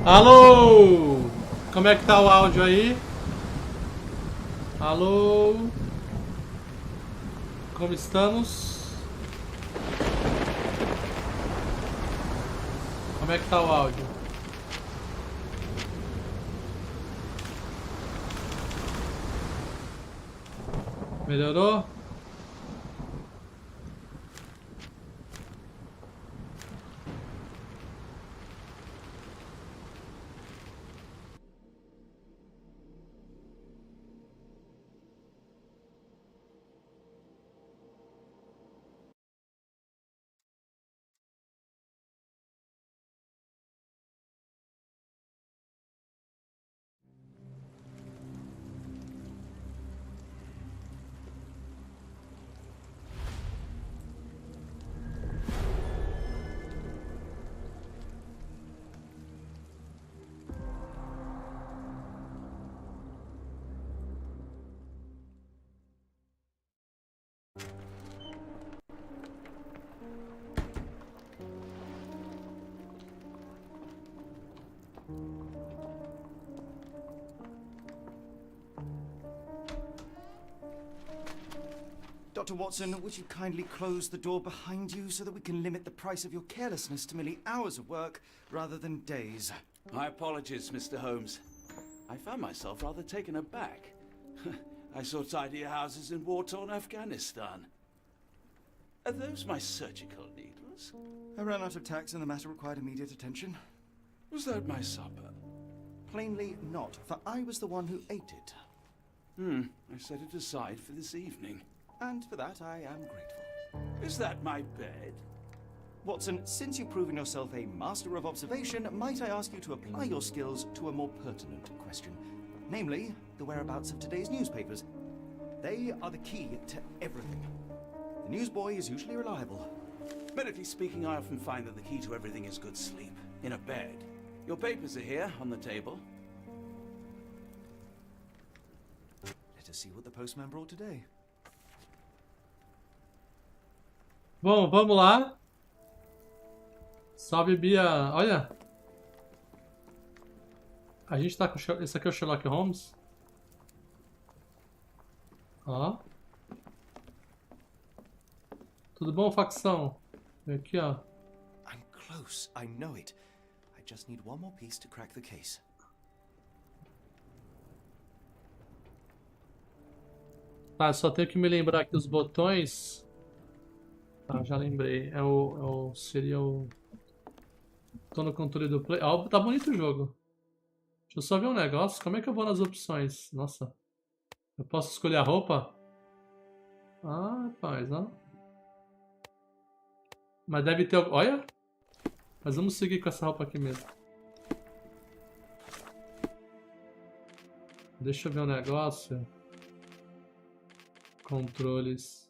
Alô? Como é que tá o áudio aí? Alô? Como estamos? Como é que tá o áudio? Melhorou? Dr. Watson, would you kindly close the door behind you so that we can limit the price of your carelessness to merely hours of work rather than days? My apologies, Mr. Holmes. I found myself rather taken aback. I saw tidier houses in war-torn Afghanistan. Are those my surgical needles? I ran out of tacks and the matter required immediate attention. Was that my supper? Plainly not, for I was the one who ate it. I set it aside for this evening. And for that I am grateful. Is that my bed? Watson, since you've proven yourself a master of observation, might I ask you to apply your skills to a more pertinent question? Namely, the whereabouts of today's newspapers. They are the key to everything. The newsboy is usually reliable. Medically speaking, I often find that the key to everything is good sleep. In a bed. Your papers are here, on the table. Let us see what the postman brought today. Bom, vamos lá. Salve, Bia. Olha. A gente tá com... Esse aqui é o Sherlock Holmes. Ó. Tudo bom, facção? Vem aqui, ó. I'm close, I know it. I just need one more piece to crack the case. Tá, só tenho que me lembrar aqui os botões. Tá, já lembrei. Seria o... Tô no controle do play. Ó, tá bonito o jogo. Deixa eu só ver um negócio. Como é que eu vou nas opções? Nossa. Eu posso escolher a roupa? Ah, rapaz, ó. Mas deve ter... Olha! Mas vamos seguir com essa roupa aqui mesmo. Deixa eu ver um negócio. Controles.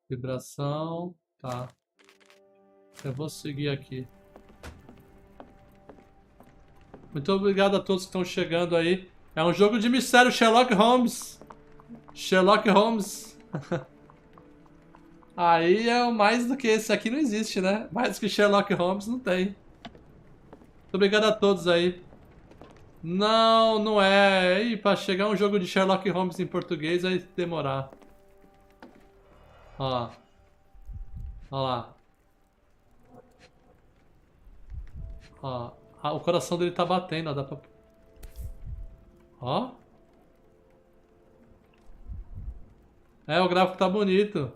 Vibração. Tá. Eu vou seguir aqui. Muito obrigado a todos que estão chegando aí. É um jogo de mistério, Sherlock Holmes. Sherlock Holmes. Aí é mais do que esse aqui não existe, né? Mais do que Sherlock Holmes não tem. Muito obrigado a todos aí. Não, não é. E pra chegar um jogo de Sherlock Holmes em português vai demorar. Ó. Ó lá. Ó. Ah, o coração dele tá batendo, ó. Dá pra... Ó. É, o gráfico tá bonito.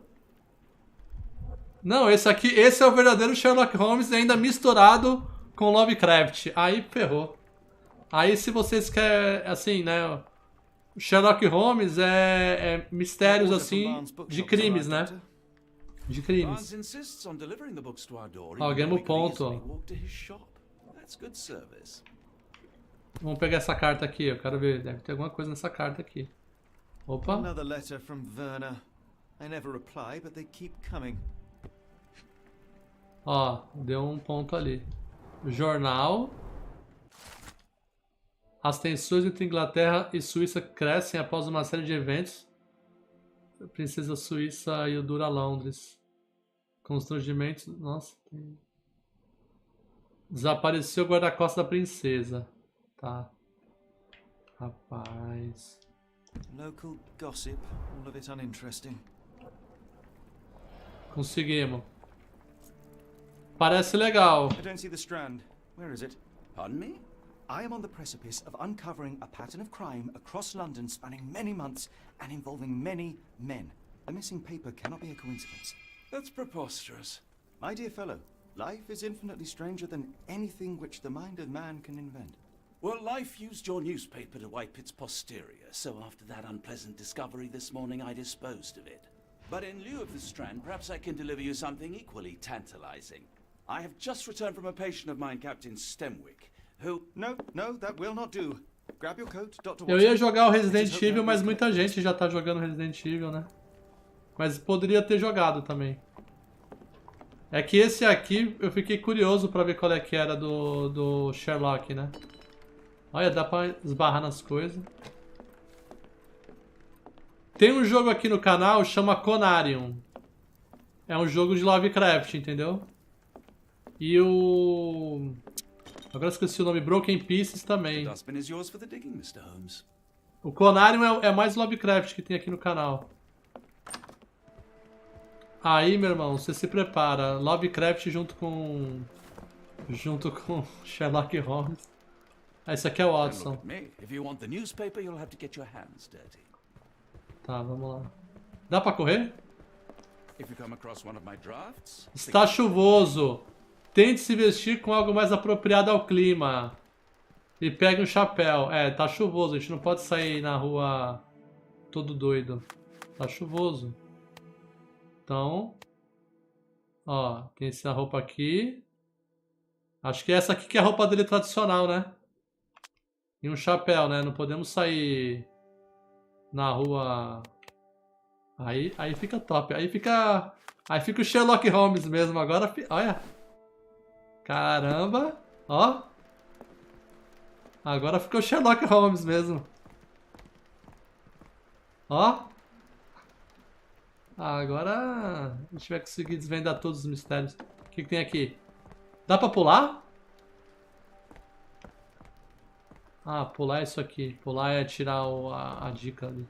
Não, esse aqui, esse é o verdadeiro Sherlock Holmes ainda misturado com Lovecraft. Aí ferrou. Aí se vocês querem, assim, né? O Sherlock Holmes é mistérios, assim, de crimes, né? De crimes. Ó, ganhamos ponto, ó. Vamos pegar essa carta aqui, eu quero ver. Deve ter alguma coisa nessa carta aqui. Opa. Another letter from Werner. I never reply, but they keep coming. Ó, deu um ponto ali. Jornal. As tensões entre Inglaterra e Suíça crescem após uma série de eventos. A princesa suíça e o Dura Londres. Constrangimentos. Nossa. Desapareceu o guarda-costas da princesa. Tá. Rapaz. Local gossip, all of it uninteresting. Conseguimos. Parece legal. I don't see the strand. Where is it? Pardon me? I am on the precipice of uncovering a pattern of crime across London spanning many months and involving many men. A missing paper cannot be a coincidence. That's preposterous. My dear fellow, life is infinitely stranger than anything which the mind of man can invent. Well, life used your newspaper to wipe its posterior, so after that unpleasant discovery this morning, I disposed of it. But in lieu of the strand, perhaps I can deliver you something equally tantalizing. I have just returned from a patient of mine, Captain Stemwick, who... No, that will not do. Grab your coat, Dr. Eu Watson. ia jogar o Resident Evil, mas muita gente já tá jogando Resident Evil, né? Mas poderia ter jogado também. É que esse aqui, eu fiquei curioso pra ver qual é que era do Sherlock, né? Olha, dá pra esbarrar nas coisas. Tem um jogo aqui no canal, chama Conarium. É um jogo de Lovecraft, entendeu? E o... Agora esqueci o nome, Broken Pieces também. The dustbin is yours for the digging, Mr. Holmes. O Conarium é mais Lovecraft que tem aqui no canal. Aí, meu irmão, você se prepara. Lovecraft junto com Sherlock Holmes. Ah, esse aqui é o Don't Watson. look at me. If you want the newspaper, you'll have to get your hands dirty. Tá, vamos lá. Dá pra correr? If you come across one of my drafts... Está chuvoso. Tente se vestir com algo mais apropriado ao clima. E pegue um chapéu. É, tá chuvoso. A gente não pode sair na rua todo doido. Tá chuvoso. Então... Ó, tem essa roupa aqui. Acho que essa aqui que é a roupa dele tradicional, né? E um chapéu, né? Não podemos sair na rua... Aí fica top. Aí fica o Sherlock Holmes mesmo. Agora, olha. Caramba. Ó. Agora ficou o Sherlock Holmes mesmo. Ó. Agora a gente vai conseguir desvendar todos os mistérios. O que tem aqui? Dá pra pular? Ah, pular é isso aqui. Pular é tirar a dica ali.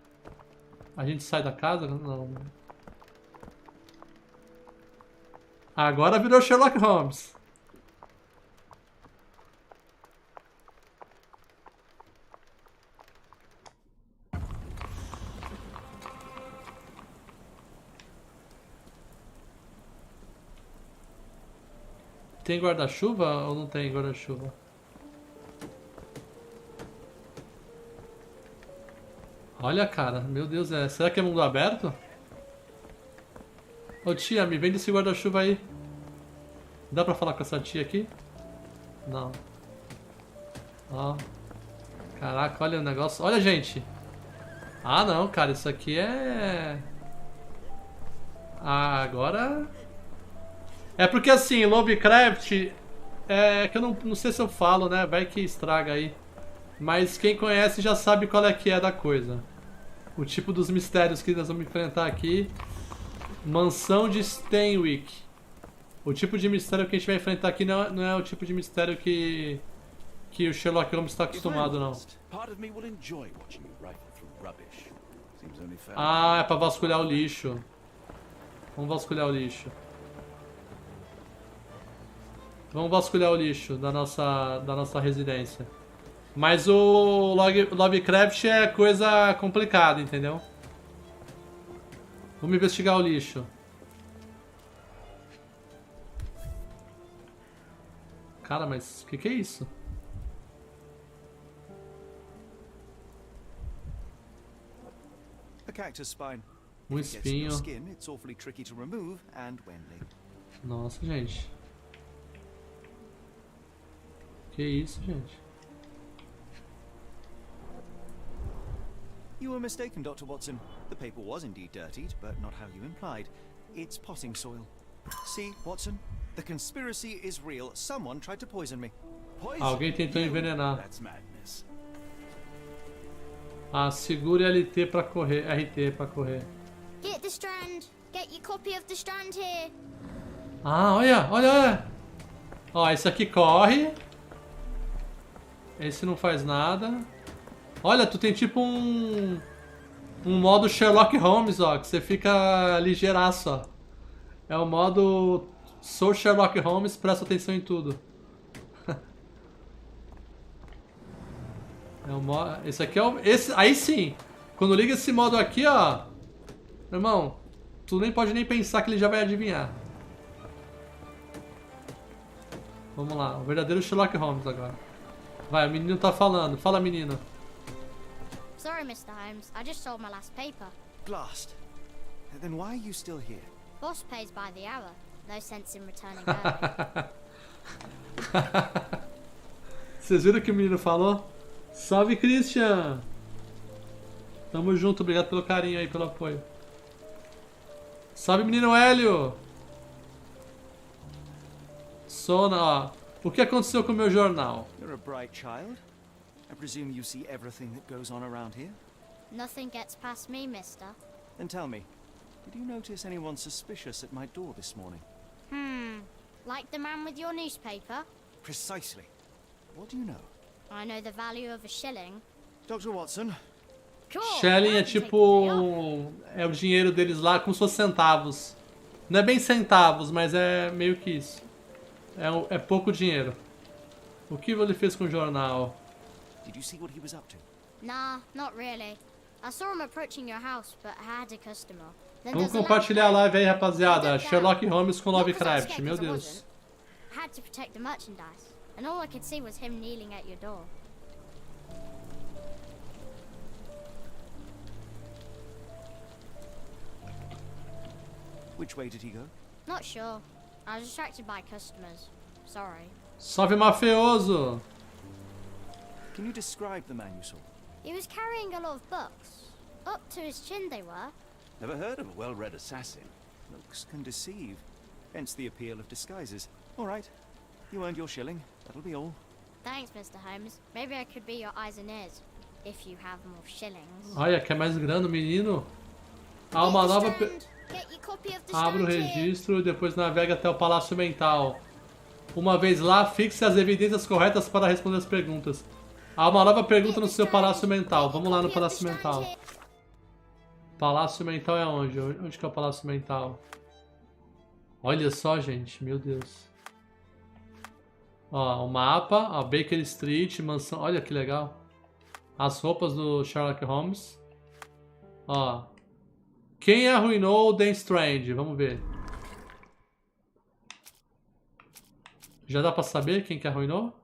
A gente sai da casa? Não. Agora virou Sherlock Holmes. Tem guarda-chuva ou não tem guarda-chuva? Olha, cara, meu Deus, será que é mundo aberto? Ô tia, me vende esse guarda-chuva aí. Dá pra falar com essa tia aqui? Não. Ó. Caraca, olha o negócio. Olha, gente. Ah, não, cara, isso aqui é... Ah, agora... É porque assim, Lovecraft... É que eu não sei se eu falo, né? Vai que estraga aí. Mas quem conhece já sabe qual é que é da coisa. O tipo dos mistérios que nós vamos enfrentar aqui. Mansão de Stenwick. O tipo de mistério que a gente vai enfrentar aqui não é o tipo de mistério que o Sherlock Holmes está acostumado, não. Ah, é pra vasculhar o lixo. Vamos vasculhar o lixo. Vamos vasculhar o lixo da nossa residência. Mas o Lovecraft é coisa complicada, entendeu? Vamos investigar o lixo. Cara, mas o que é isso? A cactus spine. Um If it gets in your espinho. skin, it's awfully tricky to remove, and when Nossa, gente. Que isso, gente? You were mistaken, Dr. Watson. The paper was indeed dirtied, but not how you implied. It's potting soil. See, Watson? The conspiracy is real. Someone tried to poison me. Poison? Alguém tentou envenenar. That's madness. Ah, segure LT pra correr. RT pra correr. Get the strand. Get your copy of the strand here. Ah, olha, olha, olha. Ó, esse aqui corre. Esse não faz nada. Olha, tu tem tipo um modo Sherlock Holmes, ó, que você fica ligeiraço, ó. É o modo sou Sherlock Holmes, presta atenção em tudo. É o modo, esse aqui é o esse aí sim. Quando liga esse modo aqui, ó, meu irmão, tu nem pode nem pensar que ele já vai adivinhar. Vamos lá, o verdadeiro Sherlock Holmes agora. Vai, o menino tá falando. Fala, menino. Sorry, Mr. Holmes. I just sold my last paper. Blast. Then why are you still here? Boss pays by the hour. No sense in returning early. Vocês viram o que o menino falou? Salve, Christian! Tamo junto, obrigado pelo carinho aí, pelo apoio. Salve, menino Hélio! Sona, ó. O que aconteceu com o meu jornal? You're a bright child. I presume you see everything that goes on around here? Nothing gets past me, mister. Then tell me, did you notice anyone suspicious at my door this morning? Like the man with your newspaper? Precisely. What do you know? I know the value of a shilling. Dr. Watson, Cool. Shelling é I can take the day tipo. É o dinheiro deles lá como se fosse centavos. Não é bem centavos, mas é meio que isso. É pouco dinheiro. O que ele fez com o jornal? did you see what he was up to? off. Nah, not really. I saw him approaching your house, but I had a customer. Then Vamos there's a compartilhar a lamp live aí, rapaziada. there. Sherlock Holmes com Not 'cause I was Lovecraft. scared, Meu 'cause I Deus. wasn't. I had to protect the merchandise, and all I could see was him kneeling at your door. Which way did he go? Not sure. I was distracted by customers. Sorry. Salve, mafioso! Can you describe the man you saw? He was carrying a lot of books. Up to his chin they were. Never heard of a well-read assassin. Looks can deceive. Hence the appeal of disguises. All right. You earned your shilling. That'll be all. Thanks, Mr. Holmes. Maybe I could be your eyes and ears. If you have more shillings. Olha, quer mais grana o menino? Há uma Get the nova. Strand. Get your copy of the Abra o Strand here. registro e depois navega até o Palácio Mental. Uma vez lá, fixe as evidências corretas para responder as perguntas. Há uma nova pergunta no seu Palácio Mental. Vamos lá no Palácio Mental. Palácio Mental é onde? Onde que é o Palácio Mental? Olha só, gente. Meu Deus. Ó, o mapa. Ó, Baker Street, mansão. Olha que legal. As roupas do Sherlock Holmes. Ó. Quem arruinou The Strand? Vamos ver. Já dá pra saber quem que arruinou?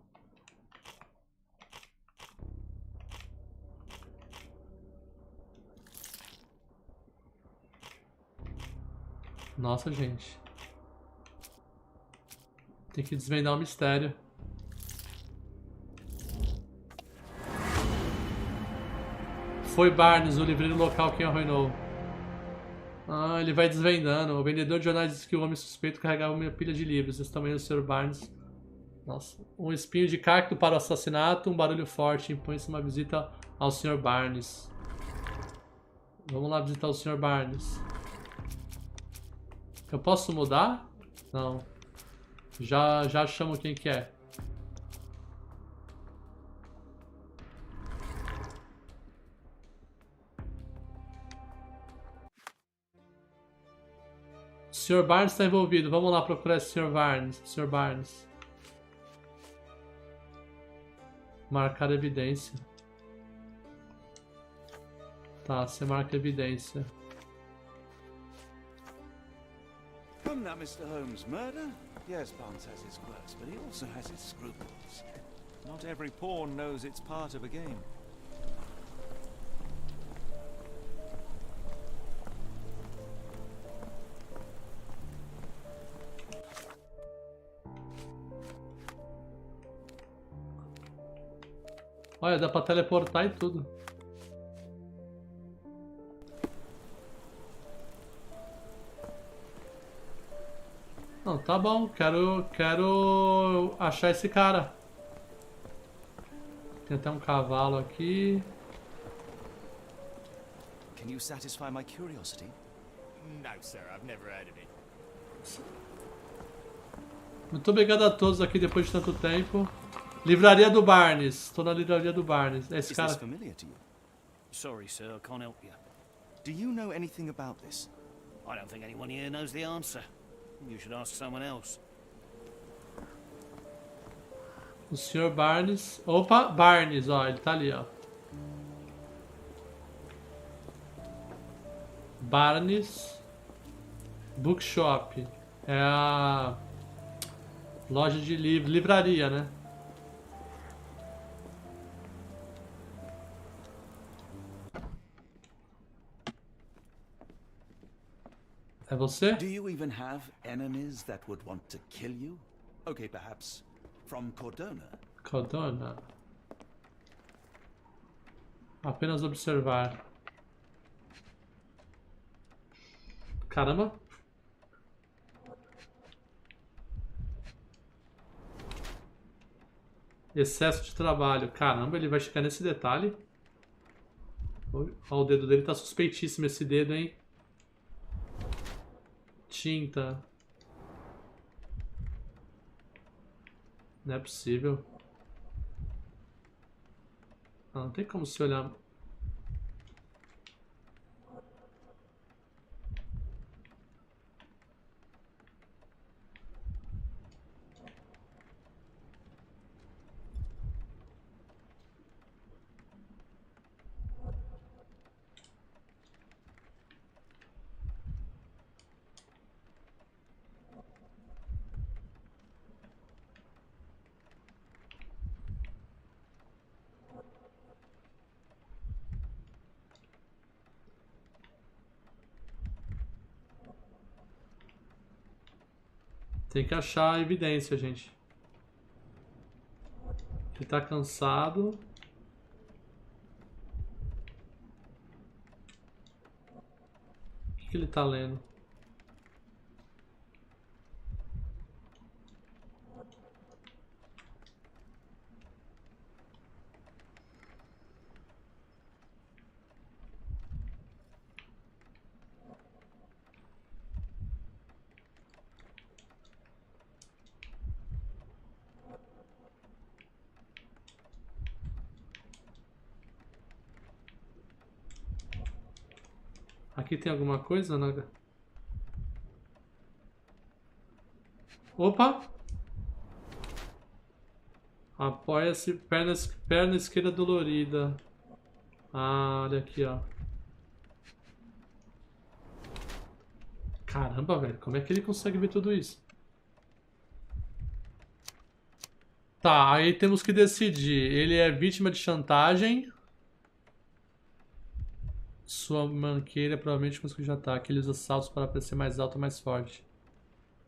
Nossa, gente. Tem que desvendar o mistério. Foi Barnes, o livreiro local, quem arruinou. Ah, ele vai desvendando. O vendedor de jornais disse que o homem suspeito carregava uma pilha de livros. Esse tamanho do Sr. Barnes. Nossa. Um espinho de cacto para o assassinato. Um barulho forte. Impõe-se uma visita ao Sr. Barnes. Vamos lá visitar o Sr. Barnes. Eu posso mudar? Não. Já chamo quem que é. O Sr. Barnes está envolvido. Vamos lá procurar esse Sr. Barnes. Sr. Barnes. Marcar evidência. Tá, você marca evidência. Come now, Mr. Holmes. Murder? Yes, Barnes has his quirks, but he also has his scruples. Not every pawn knows it's part of a game. Olha, dá pra teleportar e tudo. Não, tá bom. Quero achar esse cara. Tem até um cavalo aqui. Can you satisfy my curiosity? No, sir, I've never heard of it. Muito obrigado a todos aqui depois de tanto tempo. Livraria do Barnes. Tô na livraria do Barnes. É esse Is cara. this familiar to you? Sorry, sir, I can't help you. Do you know anything about this? I don't think anyone here knows the answer. You should ask someone else. O Sr. Barnes. Opa, Barnes, ó, ele tá ali, ó. Barnes Bookshop. É a loja de livraria, né? É você? Do you even have enemies that would want to kill you? Okay, perhaps from Cordona. Codona. Apenas observar. Caramba. Excesso de trabalho. Caramba, ele vai chegar nesse detalhe. Ó, o dedo dele tá suspeitíssimo, esse dedo, hein? Tinta. Não é possível. Não tem como se olhar. Tem que achar a evidência, gente. Ele tá cansado. O que ele tá lendo? Aqui tem alguma coisa, Naga? Opa! Apoia-se, perna esquerda dolorida. Ah, olha aqui, ó. Caramba, velho, como é que ele consegue ver tudo isso? Tá, aí temos que decidir. Ele é vítima de chantagem. Sua manqueira provavelmente conseguiu já ataque. Ele usa saltos para parecer mais alto ou mais forte.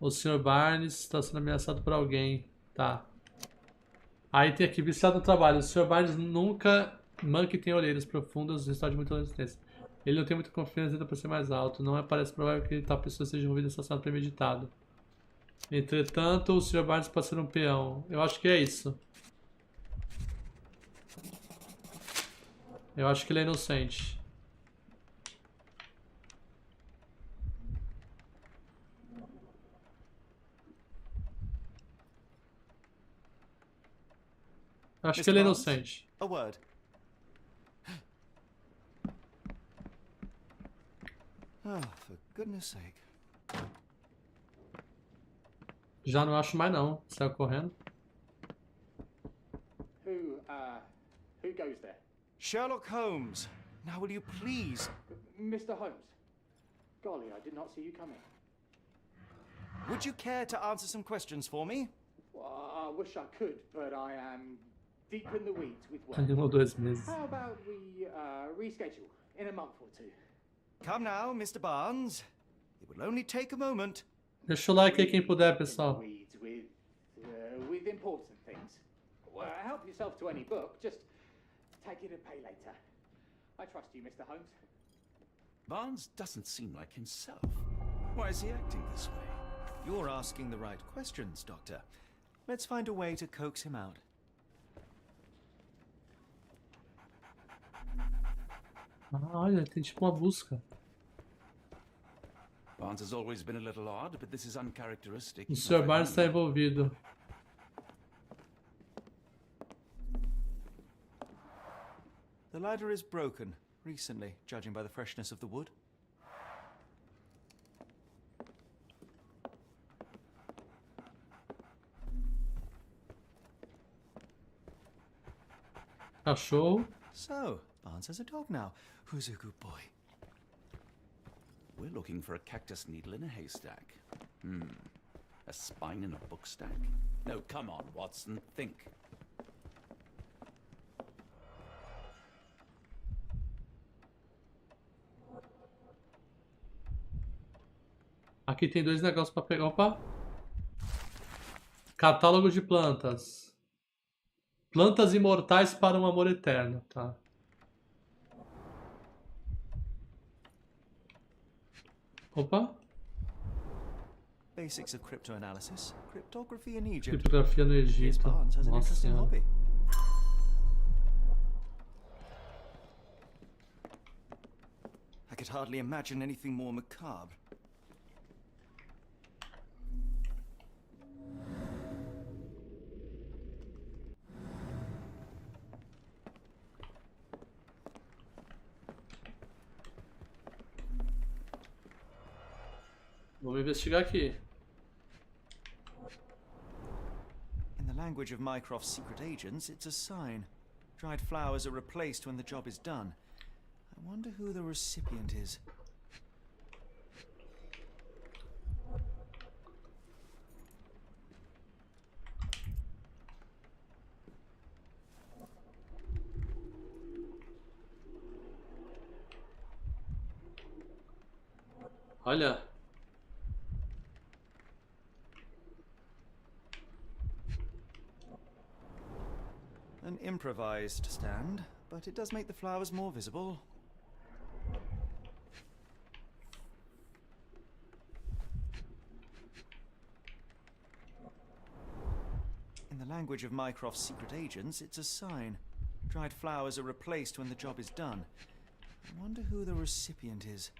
O Sr. Barnes está sendo ameaçado por alguém. Tá. Aí tem aqui, viciado no trabalho. O Sr. Barnes nunca... Monkey tem olheiras profundas, resultado de muita resistência. Ele não tem muita confiança, tenta parecer mais alto. Não parece provável que tal pessoa seja envolvida em assassinato premeditado. Entretanto, o Sr. Barnes pode ser um peão. Eu acho que é isso. Eu acho que ele é inocente. Acho que ele é Barnes? inocente. A word. Oh, for goodness sake. Já não acho mais não. Saiu correndo. Who goes there? Sherlock Holmes. Now will you please... Mr. Holmes. Golly, I did not see you coming. Would you care to answer some questions for me? Well, I wish I could, but I am deep in the weeds with work. Em 1 ou 2 meses. How about we reschedule in a month or two? Come now, Mr. Barnes. It will only take a moment. Deixa o like aí quem puder, pessoal. Weeds with important things. Well, help yourself to any book. Just take it and pay later. I trust you, Mr. Holmes. Barnes doesn't seem like himself. Why is he acting this way? You're asking the right questions, Doctor. Let's find a way to coax him out. Ah, olha, tem tipo uma busca. Barnes has always been a little odd, but this is uncharacteristic. O Sr. Barnes está envolvido. The ladder is broken recently, judging by the freshness of the wood. Cachorro. So, Barnes has a dog now. Who's a good boy? We're looking for a cactus needle in a haystack. A spine in a book stack? No, come on, Watson, think. Aqui tem dois negócios para pegar. Opa! Catálogo de plantas. Plantas imortais para um amor eterno, tá? Opa! Basics of cryptoanalysis, cryptography in Egypt. Criptografia no Here's Egito. Barnes has an Nossa interesting senhora. hobby. I could hardly imagine anything more macabre. Vamos investigar aqui. In the language of Mycroft's secret agents, it's a sign. Dried flowers are replaced when the job is done. I wonder who the recipient is. Olha. An improvised stand, but it does make the flowers more visible. In the language of Mycroft's secret agents, it's a sign. Dried flowers are replaced when the job is done. I wonder who the recipient is.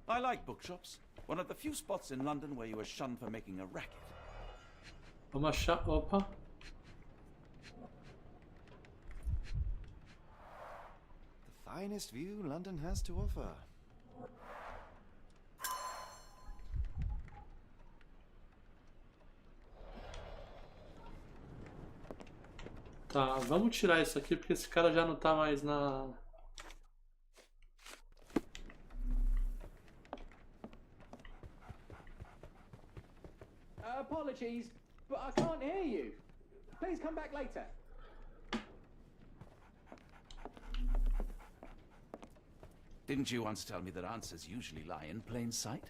I like bookshops. One of the few spots in London where you are shunned for making a racket. Vamos achar. Opa. The finest view London has to offer. Tá, vamos tirar isso aqui porque esse cara já não tá mais na... Apologies, but I can't hear you. Please come back later. Didn't you once tell me that answers usually lie in plain sight?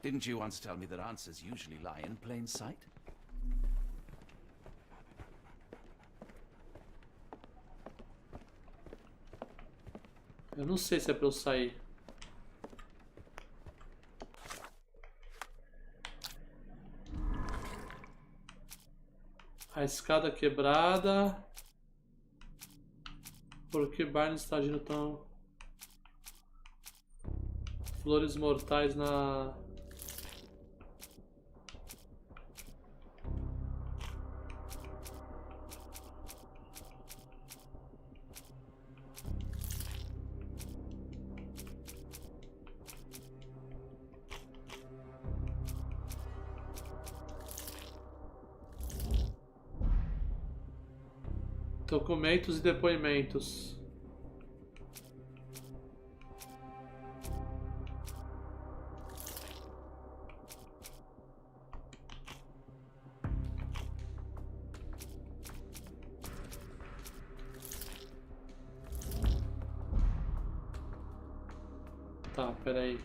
Didn't you once tell me that answers usually lie in plain sight? Eu não sei se é pra eu sair. A escada quebrada. Por que Barnes está agindo tão... Flores mortais na... Documentos e depoimentos. Tá, peraí.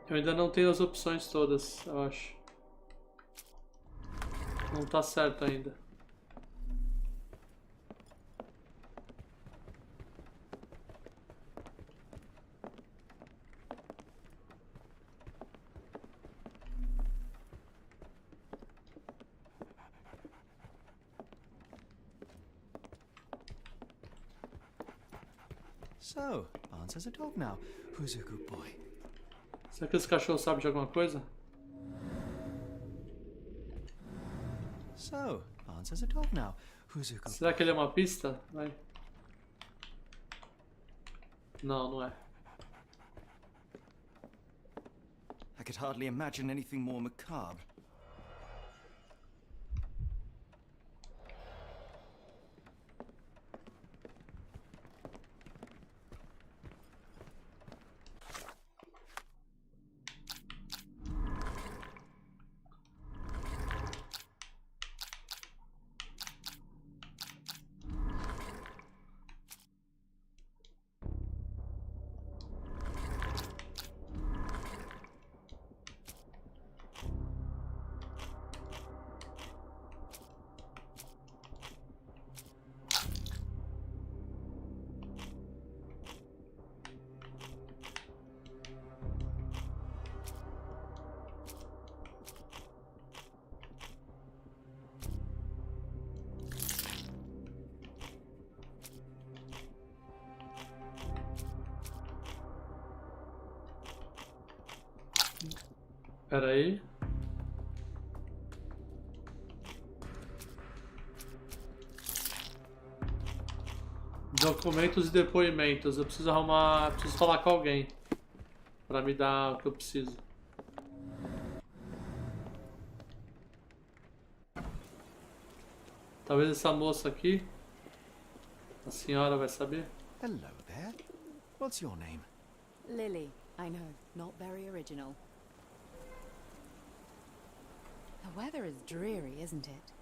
Eu ainda não tenho as opções todas, eu acho. Não tá certo ainda. So, Barnes has a dog now. Who's a good boy? Será que esse cachorro sabe de alguma coisa? So, Barnes has a dog now. Who's a good Será que ele é uma pista? Vai. Não, não é. I could hardly imagine anything more macabre. Pera aí. Documentos e depoimentos. Eu preciso arrumar. Preciso falar com alguém. Pra me dar o que eu preciso. Talvez essa moça aqui. A senhora vai saber. Hello there. What's your name? Lily, I know, not very original. The weather is dreary, isn't it?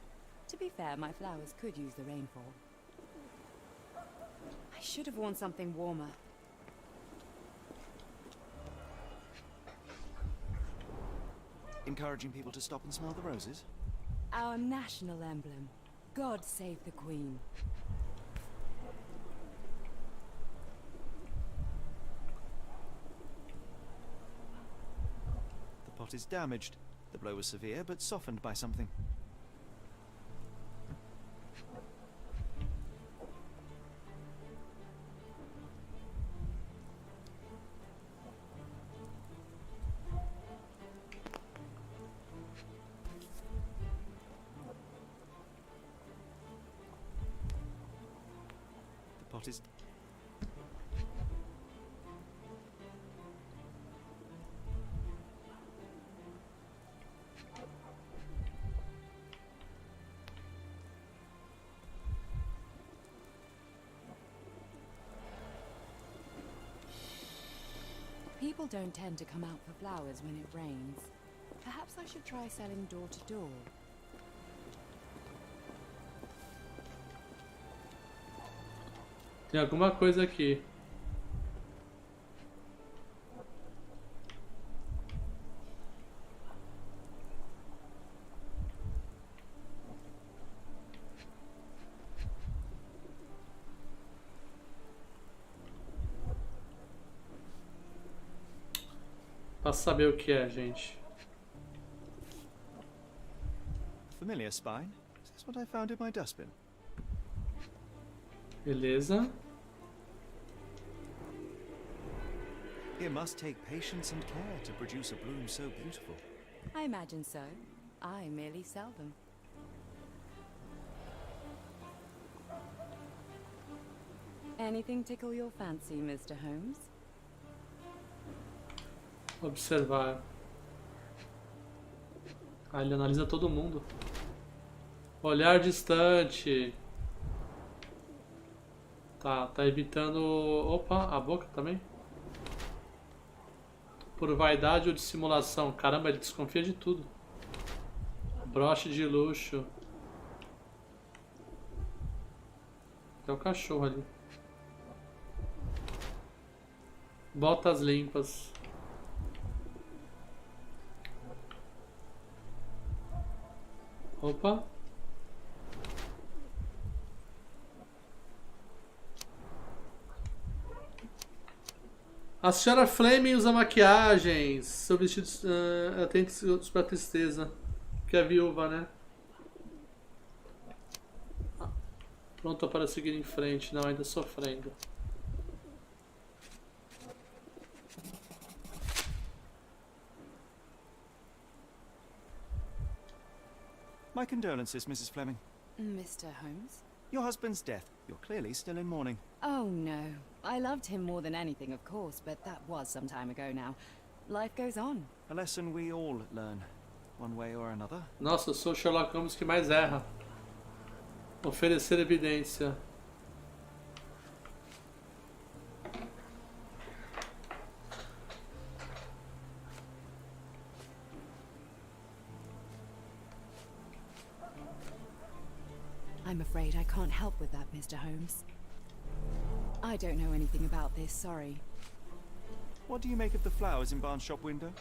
To be fair, my flowers could use the rainfall. I should have worn something warmer. Encouraging people to stop and smell the roses? Our national emblem. God save the Queen. The pot is damaged. The blow was severe, but softened by something. The pot is... People don't tend to come out for flowers when it rains. Perhaps I should try selling door to door. Tem alguma coisa aqui. Pra saber o que é, gente. Familiar spine? Is this what I found in my dustbin? Beleza. It must take patience and care to produce a bloom so beautiful. I imagine so. I merely sell them. Anything tickle your fancy, Mr. Holmes? Observar. Ah, ele analisa todo mundo. Olhar distante. Tá evitando... Opa, a boca também. Por vaidade ou dissimulação. Caramba, ele desconfia de tudo. Broche de luxo. Tem um cachorro ali. Botas limpas. Opa. A senhora Fleming usa maquiagens. Seu vestido ela tem que para tristeza. Que é viúva, né? Pronta para seguir em frente. Não, ainda sofrendo. My condolences, Mrs. Fleming. Mr. Holmes? Your husband's death. You're clearly still in mourning. Oh, no. I loved him more than anything, of course, but that was some time ago now. Life goes on. A lesson we all learn, one way or another. Nossa, eu sou o Sherlock Holmes que mais erra. Oferecer evidência. I'm afraid I can't help with that, Mr. Holmes. I don't know anything about this, sorry. What do you make of the flowers in Barnes' shop window?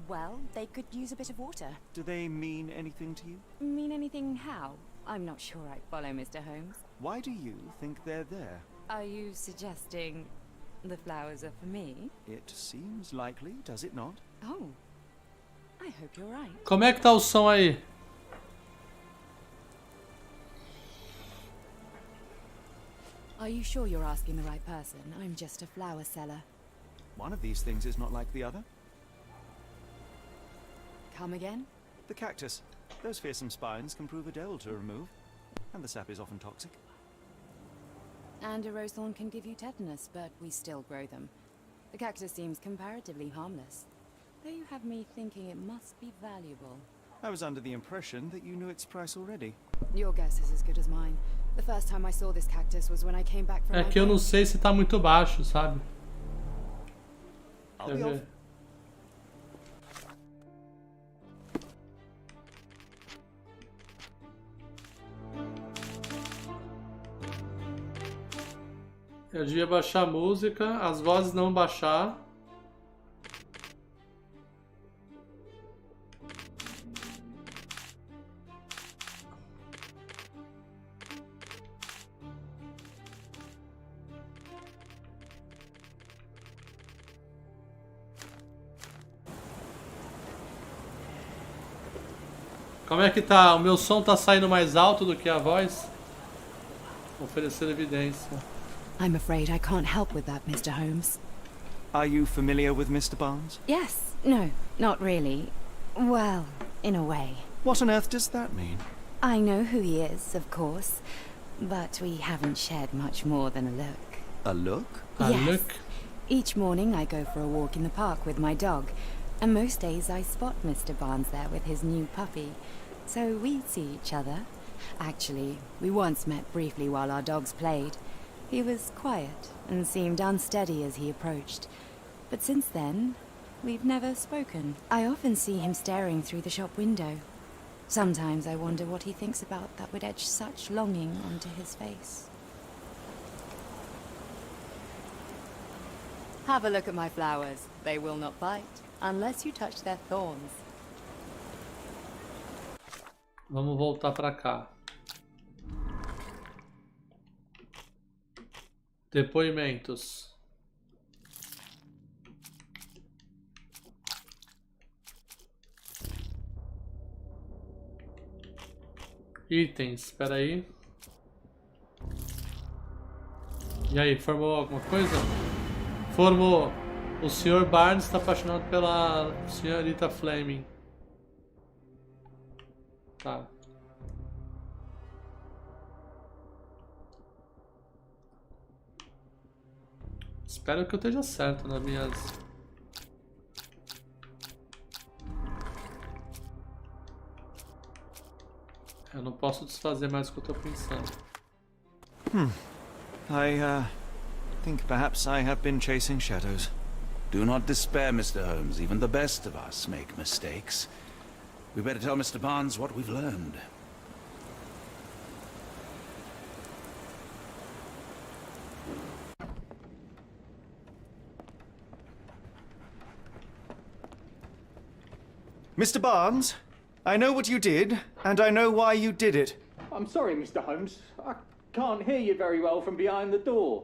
Well, they could use a bit of water. Do they mean anything to you? Mean anything how? I'm not sure I follow, Mr. Holmes. Why do you think they're there? Are you suggesting the flowers are for me? It seems likely, does it not? Oh, I hope you're right. Como é que tá o som aí? Are you sure you're asking the right person? I'm just a flower seller. One of these things is not like the other. Come again? The cactus. Those fearsome spines can prove a devil to remove, and the sap is often toxic. And a rose thorn can give you tetanus, but we still grow them. The cactus seems comparatively harmless, though you have me thinking it must be valuable. I was under the impression that you knew its price already. Your guess is as good as mine. The first time I saw this cactus was when I came back from É my que eu não break. sei se tá muito baixo, sabe? I'll Quer be ver? off. Eu devia baixar a música, as vozes não baixar. Como é que tá? O meu som tá saindo mais alto do que a voz? Oferecer evidência. I'm afraid I can't help with that, Mr. Holmes. Are you familiar with Mr. Barnes? Yes. No, not really. Well, in a way. What on earth does that mean? I know who he is, of course, but we haven't shared much more than a look. A look? Yes. Look. Each morning I go for a walk in the park with my dog, and most days I spot Mr. Barnes there with his new puppy. So we see each other. Actually, we once met briefly while our dogs played. He was quiet and seemed unsteady as he approached. But since then, we've never spoken. I often see him staring through the shop window. Sometimes I wonder what he thinks about that would etch such longing onto his face. Have a look at my flowers. They will not bite, unless you touch their thorns. Vamos voltar pra cá. Depoimentos. Itens, espera aí. E aí, formou alguma coisa? Formou. O Sr. Barnes está apaixonado pela senhorita Fleming. Tá. Espero que eu esteja certo nas minhas... Eu não posso desfazer mais o que eu tô pensando. I think perhaps I have been chasing shadows. Do not despair, Mr. Holmes. Even the best of us make mistakes. We better tell Mr. Barnes what we've learned. Mr. Barnes, I know what you did, And I know why you did it. I'm sorry, Mr. Holmes. I can't hear you very well from behind the door.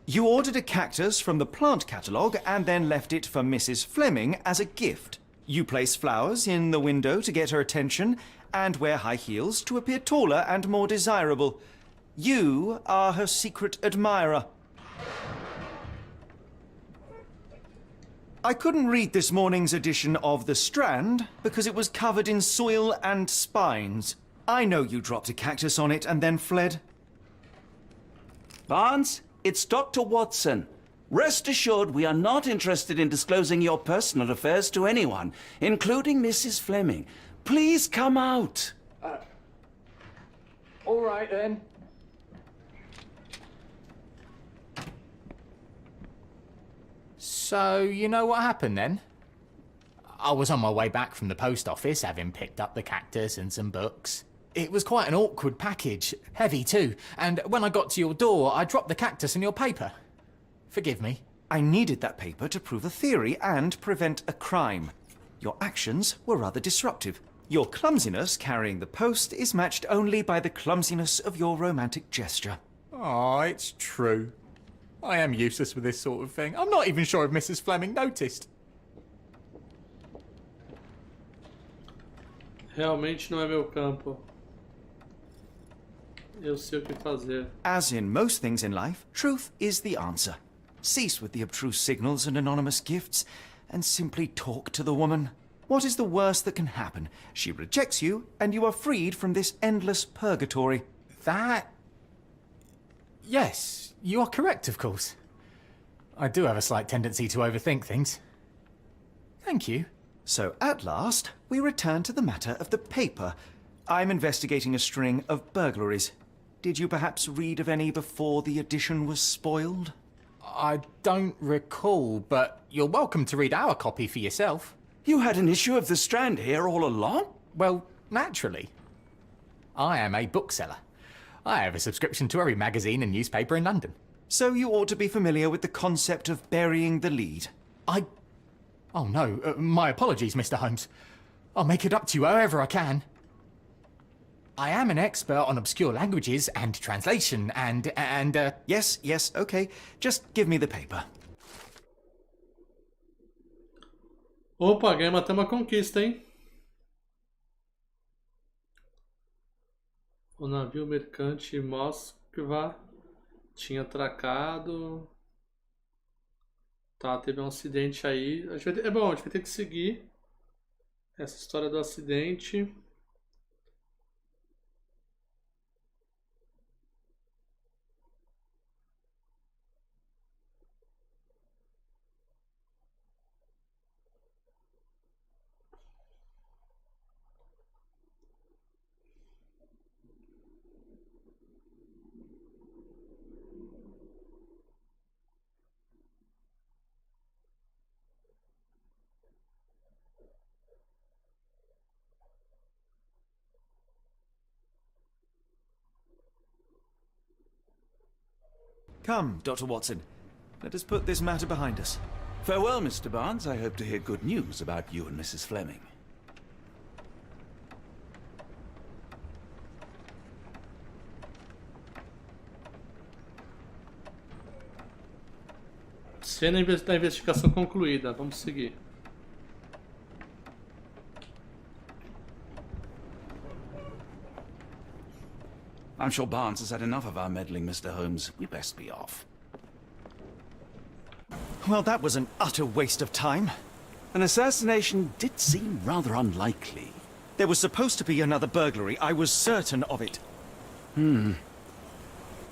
You ordered a cactus from the plant catalogue and then left it for Mrs. Fleming as a gift. You place flowers in the window to get her attention and wear high heels to appear taller and more desirable. You are her secret admirer. I couldn't read this morning's edition of The Strand because it was covered in soil and spines. I know you dropped a cactus on it and then fled. Barnes, it's Dr. Watson. Rest assured we are not interested in disclosing your personal affairs to anyone, including Mrs. Fleming. Please come out. All right, then. So, you know what happened then? I was on my way back from the post office, having picked up the cactus and some books. It was quite an awkward package, heavy too, and when I got to your door, I dropped the cactus in your paper. Forgive me. I needed that paper to prove a theory and prevent a crime. Your actions were rather disruptive. Your clumsiness carrying the post is matched only by the clumsiness of your romantic gesture. Oh, it's true. I am useless with this sort of thing. I'm not even sure if Mrs. Fleming noticed. Realmente não é meu campo. Eu sei o que fazer. As in most things in life, truth is the answer. Cease with the abstruse signals and anonymous gifts, and simply talk to the woman. What is the worst that can happen? She rejects you, and you are freed from this endless purgatory. That... Yes, you are correct, of course. I do have a slight tendency to overthink things. Thank you. So, at last, we return to the matter of the paper. I'm investigating a string of burglaries. Did you perhaps read of any before the edition was spoiled? I don't recall, but you're welcome to read our copy for yourself. You had an issue of The Strand here all along? Well, naturally. I am a bookseller. I have a subscription to every magazine and newspaper in London. So you ought to be familiar with the concept of burying the lead. Oh no, my apologies, Mr. Holmes. I'll make it up to you however I can. I am an expert on obscure languages and translation and Yes, okay. Just give me the paper. Opa, ganhamos até uma conquista, hein? O navio mercante Moskva tinha atracado. Tá, teve um acidente aí. A gente vai ter... a gente vai ter que seguir essa história do acidente. Come, Dr. Watson. Let us put this matter behind us. Farewell, Mr. Barnes. I hope to hear good news about you and Mrs. Fleming. Cena da investigação concluída. Vamos seguir. I'm sure Barnes has had enough of our meddling, Mr. Holmes. We best be off. Well, that was an utter waste of time. An assassination did seem rather unlikely. There was supposed to be another burglary. I was certain of it.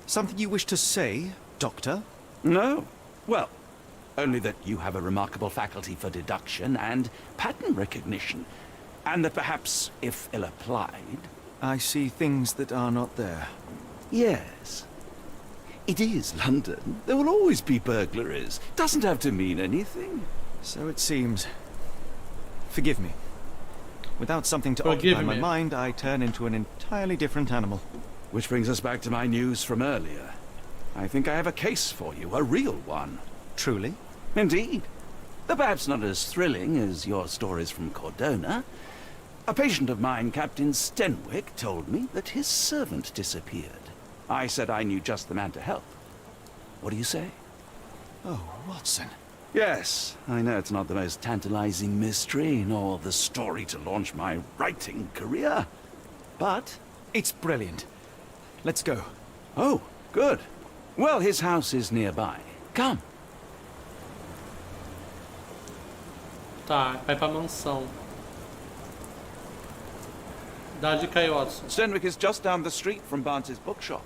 Something you wish to say, Doctor? No. Well, only that you have a remarkable faculty for deduction and pattern recognition. And that perhaps, if ill-applied... I see things that are not there. Yes. It is London. There will always be burglaries. Doesn't have to mean anything. So it seems. Forgive me. Without something to occupy my mind, I turn into an entirely different animal. Which brings us back to my news from earlier. I think I have a case for you, a real one. Truly? Indeed. though perhaps not as thrilling as your stories from Cordona. A patient of mine, Captain Stenwick, told me that his servant disappeared. I said I knew just the man to help. What do you say? Oh, Watson. Yes, I know it's not the most tantalizing mystery, nor the story to launch my writing career. But... It's brilliant. Let's go. Oh, good. Well, his house is nearby. Come. Tá, vai pra mansão. Dá a dica aí, Watson. Stenwick is just down the street from Barnes's bookshop.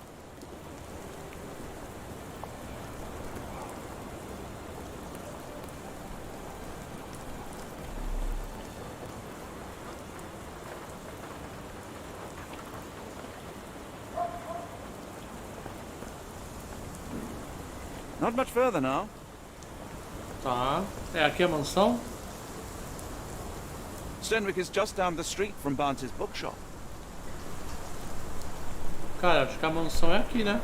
Not much further now. Tá. É aqui a mansão? Stenwick is just down the street from Barnes's bookshop. Cara, acho que a mansão é aqui, né?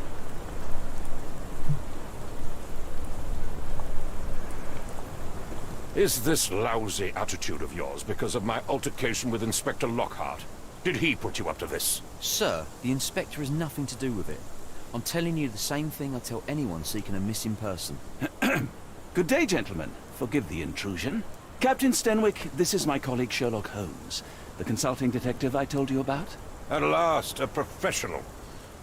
Is this lousy attitude of yours because of my altercation with Inspector Lockhart? Did he put you up to this? Sir, the inspector has nothing to do with it. I'm telling you the same thing I tell anyone seeking a missing person. Good day, gentlemen. Forgive the intrusion. Captain Stenwick, this is my colleague Sherlock Holmes, the consulting detective I told you about. At last, a professional.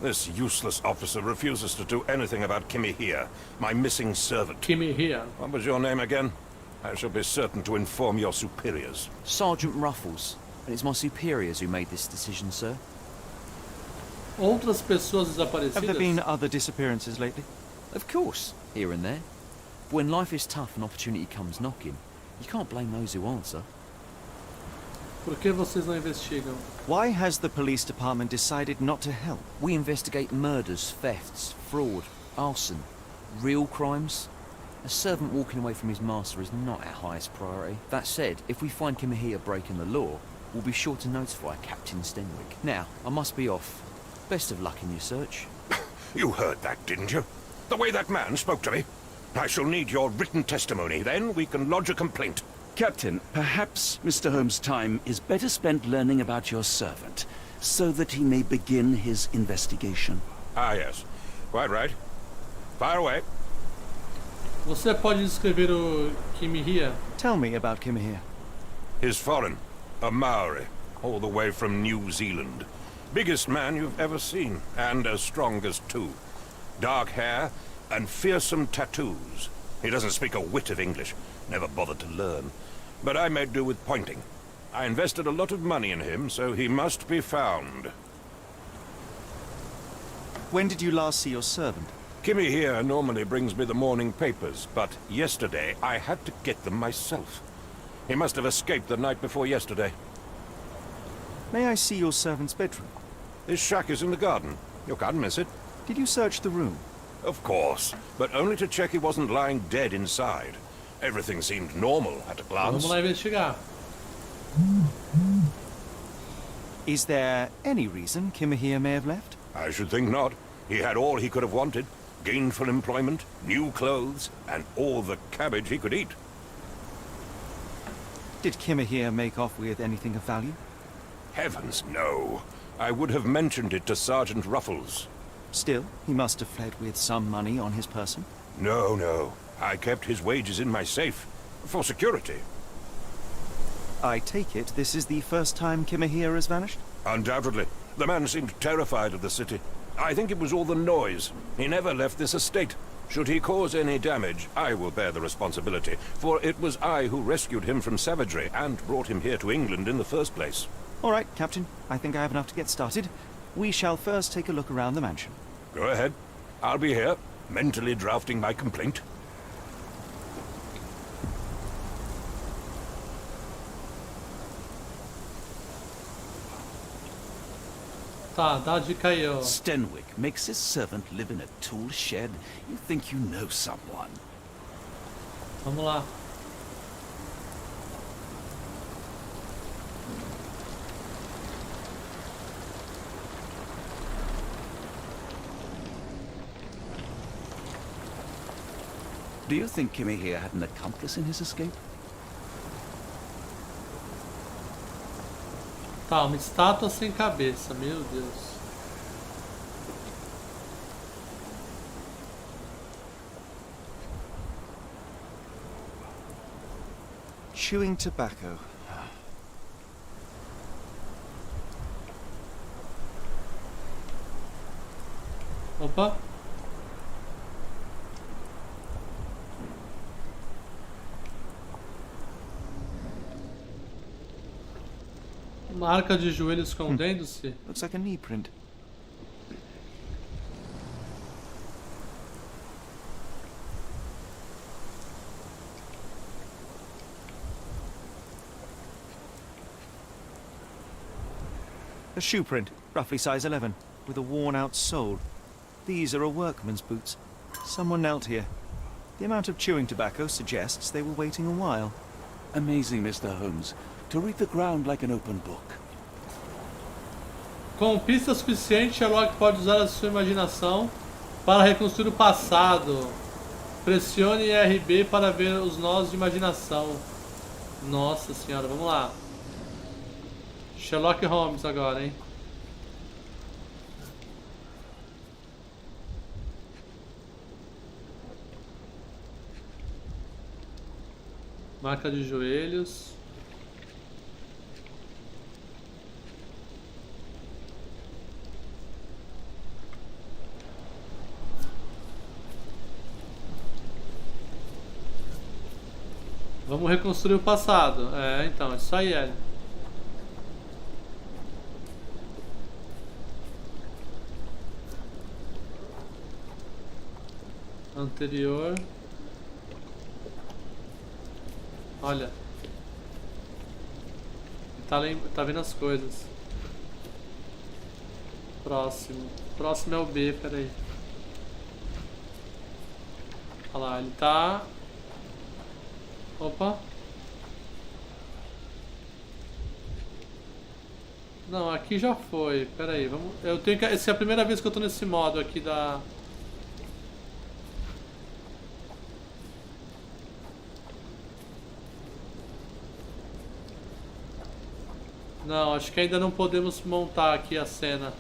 This useless officer refuses to do anything about Kimmy here, my missing servant. Kimmy here. What was your name again? I shall be certain to inform your superiors. Sergeant Ruffles. And it's my superiors who made this decision, sir. Outras pessoas desaparecidas? Have there been other disappearances lately? Of course, here and there. But when life is tough and opportunity comes knocking, you can't blame those who answer. Por que vocês não investigam? Why has the police department decided not to help? We investigate murders, thefts, fraud, arson, real crimes. A servant walking away from his master is not our highest priority. That said, if we find Kimahia breaking the law, we'll be sure to notify Captain Stenwick. Now, I must be off. Best of luck in your search. You heard that, didn't you? The way that man spoke to me. I shall need your written testimony. Then we can lodge a complaint. Captain, perhaps Mr. Holmes' time is better spent learning about your servant, so that he may begin his investigation. Ah, yes. Quite right. Fire away. Você pode descrever o Kimihia? Tell me about Kimahia. He's foreign. A Maori. All the way from New Zealand. Biggest man you've ever seen. And as strong as two. Dark hair and fearsome tattoos. He doesn't speak a whit of English. Never bothered to learn. But I made do with pointing. I invested a lot of money in him, so he must be found. When did you last see your servant? Kimmy here normally brings me the morning papers, but yesterday I had to get them myself. He must have escaped the night before yesterday. May I see your servant's bedroom? His shack is in the garden. You can't miss it. Did you search the room? Of course, but only to check he wasn't lying dead inside. Everything seemed normal at a glance. Vamos lá investigar. Is there any reason Kimahia may have left? I should think not. He had all he could have wanted. Gainful employment, new clothes, and all the cabbage he could eat. Did Kimahia make off with anything of value? Heavens, no. I would have mentioned it to Sergeant Ruffles. Still, he must have fled with some money on his person. No, no. I kept his wages in my safe. For security. I take it this is the first time Kimahia has vanished? Undoubtedly. The man seemed terrified of the city. I think it was all the noise. He never left this estate. Should he cause any damage, I will bear the responsibility, for it was I who rescued him from savagery and brought him here to England in the first place. All right, Captain. I think I have enough to get started. We shall first take a look around the mansion. Go ahead. I'll be here, mentally drafting my complaint. Tá, dá a dica aí, ó. Stenwick makes his servant live in a tool shed. You think you know someone. Vamos lá. Do you think Kimmy here had an accomplice in his escape? Tá, uma estátua sem cabeça, meu Deus. Chewing tobacco. Opa. Marca de joelho escondendo-se. Looks like a knee print. A shoe print, roughly size 11, with a worn-out sole. These are a workman's boots. Someone knelt here. The amount of chewing tobacco suggests they were waiting a while. Amazing, Mr. Holmes. To read the ground like an open book. Com pista suficiente, Sherlock pode usar a sua imaginação para reconstruir o passado. Pressione RB para ver os nós de imaginação. Nossa senhora, vamos lá. Sherlock Holmes agora, hein? Marca de joelhos. Vamos reconstruir o passado. É, então, isso aí, Hélio. Anterior. Olha. Tá vendo as coisas. Próximo. Próximo é o B, peraí. Olha lá, ele tá... Opa. Não, aqui já foi. Pera aí, vamos... Eu tenho que... Essa é a primeira vez que eu tô nesse modo aqui da... Não, acho que ainda não podemos montar aqui a cena.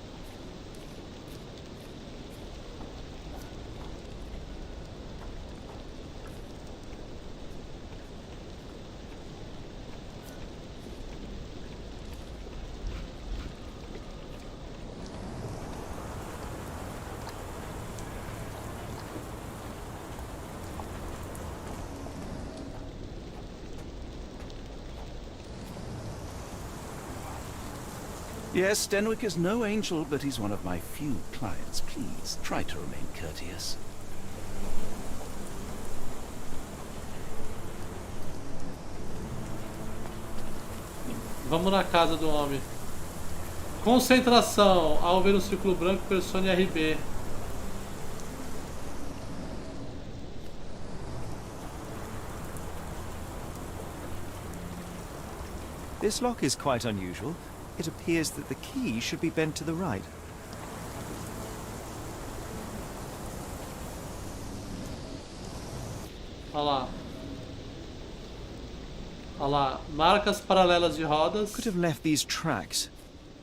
Yes, Stenwick is no angel, but he's one of my few clients. Please, try to remain courteous. Vamos na casa do homem. Concentração. Ao ver o círculo branco, pressione RB. This lock is quite unusual. It appears that the key should be bent to the right. Olha lá. Olha lá. Marcas paralelas de rodas. Could have left these tracks.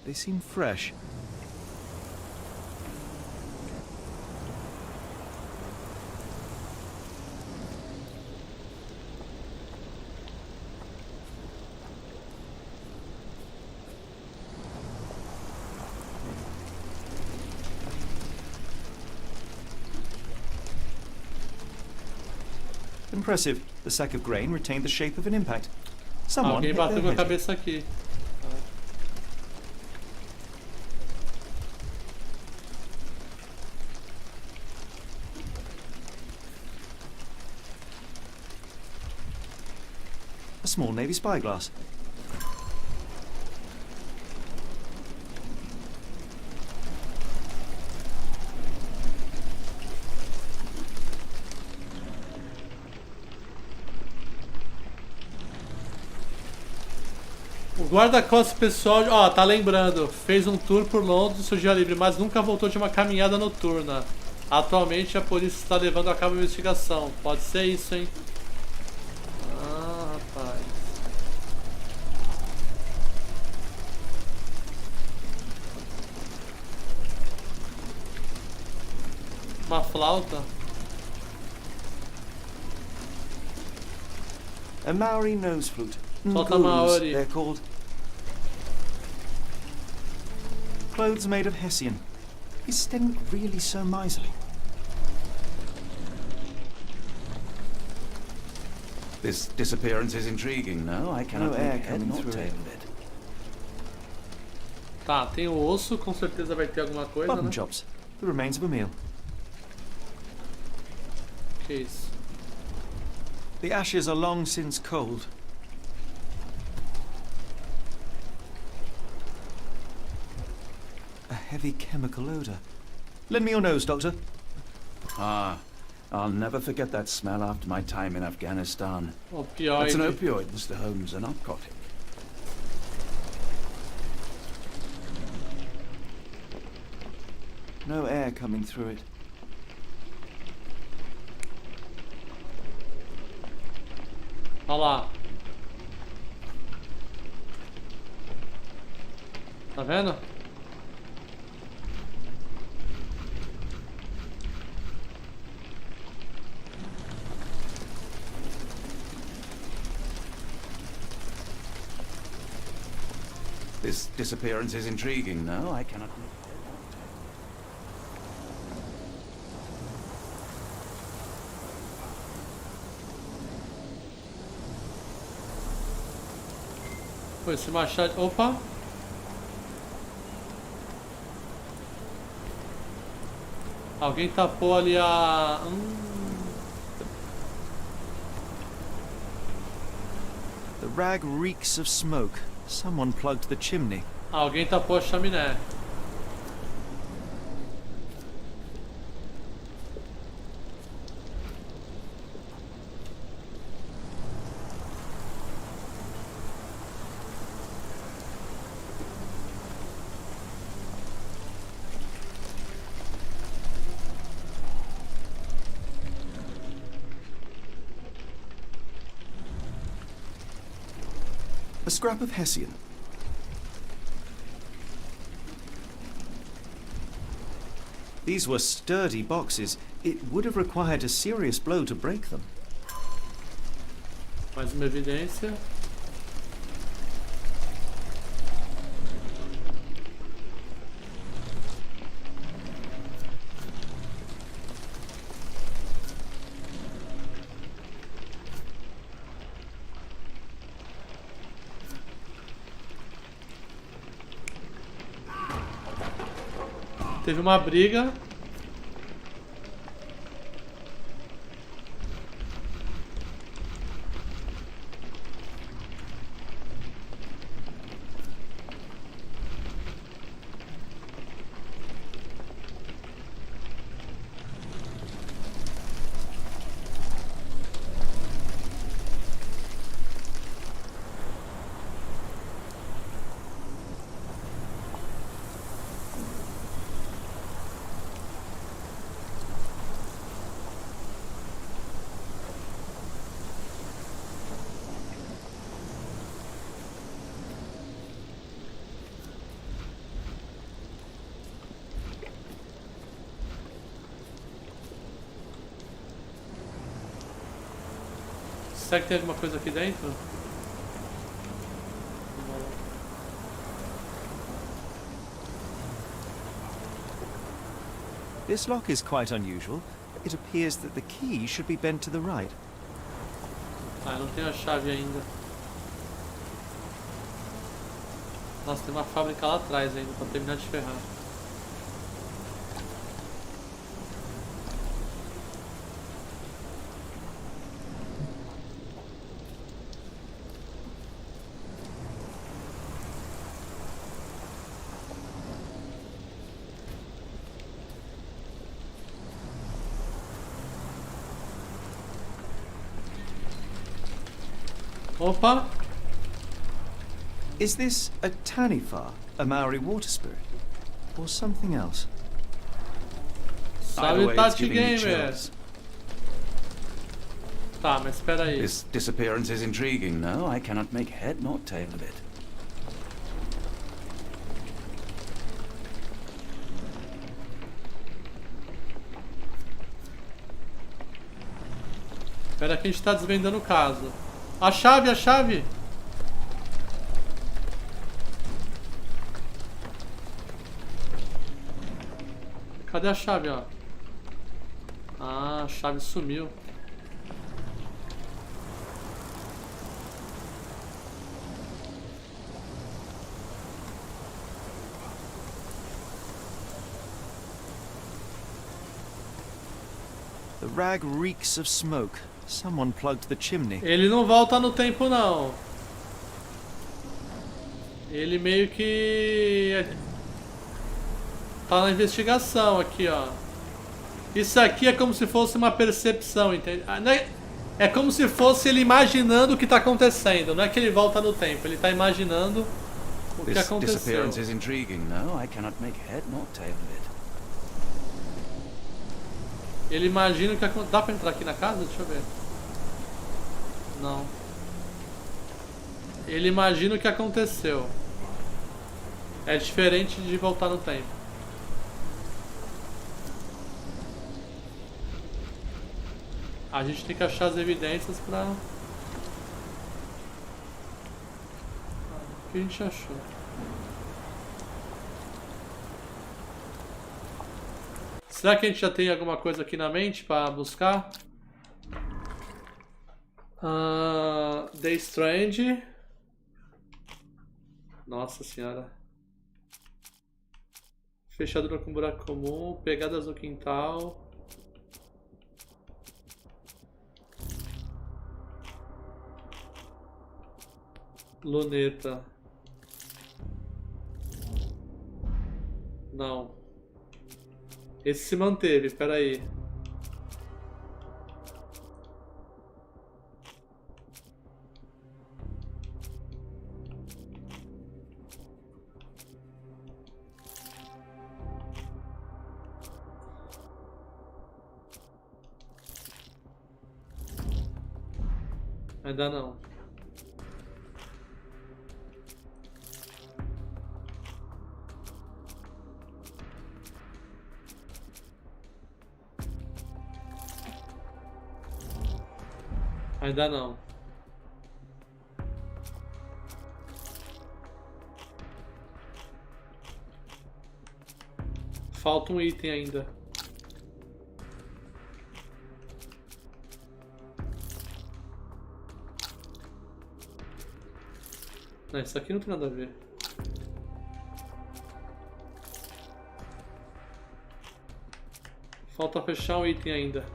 They seem fresh. Impressive. The sack of grain retained the shape of an impact. Someone Alguém hit bateu their com a head. cabeça aqui. A small navy spyglass. O guarda-costas pessoal, ó, tá lembrando, fez um tour por Londres no seu dia livre, mas nunca voltou de uma caminhada noturna. Atualmente a polícia está levando a cabo a investigação. Pode ser isso, hein? Ah, rapaz. Uma flauta? A Maori nose flute. Solta Ngulus, Maori. they're called. Clothes made of Hessian. Is Sten really so miserly? This disappearance is intriguing, no? I cannot No air make head coming nor through tail it. of it. Tá, tem o osso, com certeza vai ter alguma coisa, Mutton né? chops. The remains of a meal. Que isso? The ashes are long since cold. A heavy chemical odor. Lend me your nose, Doctor. Ah, I'll never forget that smell after my time in Afghanistan. Opioide. That's an opioid, Mr. Holmes, a narcotic. No air coming through it. Olha lá. Tá vendo? This disappearance is intriguing, no? I cannot... Pô, esse machado... Opa! Alguém tapou ali a... The rag reeks of smoke. Someone plugged the chimney. Alguém tapou a chaminé. A scrap of Hessian. These were sturdy boxes. It would have required a serious blow to break them. Mais uma evidência. Teve uma briga. Será que tem alguma coisa aqui dentro? This lock is quite unusual. It appears that the key should be bent to the right. Ah, eu não tenho a chave ainda. Nossa, tem uma fábrica lá atrás ainda pra terminar de ferrar. Opa! Is this a Tanifa, a Maori water spirit? Or something else? Salve, way, it's Tati giving me Gamer. chills. Tá, mas espera aí. This disappearance is intriguing, no? I cannot make head nor tail of it. Espera que a gente tá desvendando o caso. A chave, a chave! Cadê a chave, ó? Ah, a chave sumiu. The rag reeks of smoke. Someone plugged the chimney. Ele não volta no tempo, não. Ele meio que... tá na investigação aqui, ó. Isso aqui é como se fosse uma percepção, entende? É como se fosse ele imaginando o que tá acontecendo. Não é que ele volta no tempo, ele tá imaginando o que This aconteceu. disappearance is intriguing, no? I cannot make head nor tail of it. Ele imagina o que aconteceu. Dá pra entrar aqui na casa? Deixa eu ver. Não. Ele imagina o que aconteceu. É diferente de voltar no tempo. A gente tem que achar as evidências pra... O que a gente achou? Será que a gente já tem alguma coisa aqui na mente pra buscar? The Strange. Nossa senhora. Fechadura com buraco comum. Pegadas no quintal. Luneta. Não. Esse se manteve, peraí. Ainda não. Ainda não. Falta um item ainda. Não, isso aqui não tem nada a ver. Falta fechar um item ainda.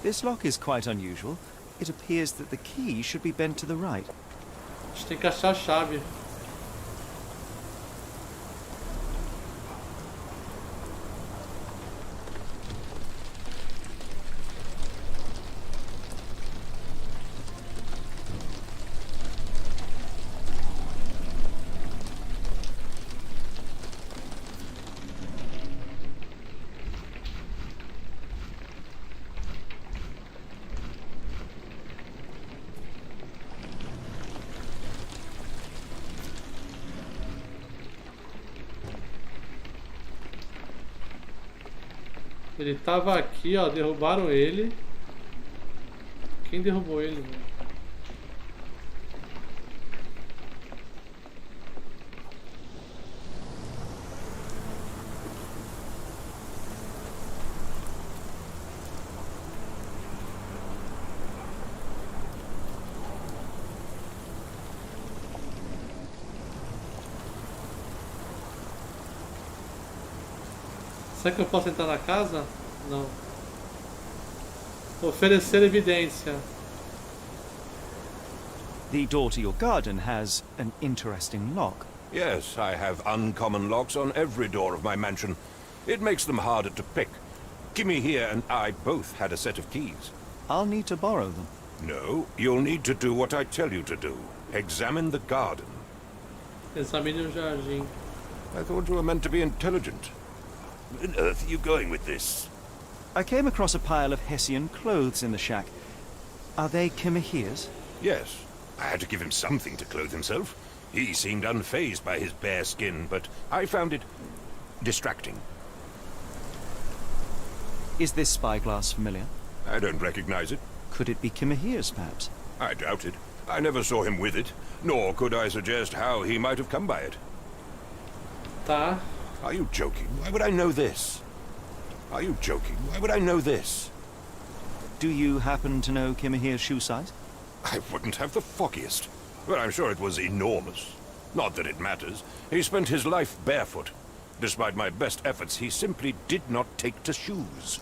This lock is quite unusual. It appears that the key should be bent to the right. A gente tem que achar a chave. Ele tava aqui, ó, derrubaram ele. Quem derrubou ele, mano? Será que eu posso entrar na casa? Não. Oferecer evidência. The door to your garden has an interesting lock. Yes, I have uncommon locks on every door of my mansion. It makes them harder to pick. Kimmy here and I both had a set of keys. I'll need to borrow them. No, you'll need to do what I tell you to do. Examine the garden. Examine o jardim. I thought you were meant to be intelligent. Where on earth are you going with this? I came across a pile of Hessian clothes in the shack. Are they Kimahir's? Yes. I had to give him something to clothe himself. He seemed unfazed by his bare skin, but I found it distracting. Is this spyglass familiar? I don't recognize it. Could it be Kimahir's, perhaps? I doubt it. I never saw him with it, nor could I suggest how he might have come by it. Tá. Are you joking? Why would I know this? Are you joking? Why would I know this? Do you happen to know Kimahir's shoe size? I wouldn't have the foggiest. But I'm sure it was enormous. Not that it matters. He spent his life barefoot. Despite my best efforts, he simply did not take to shoes.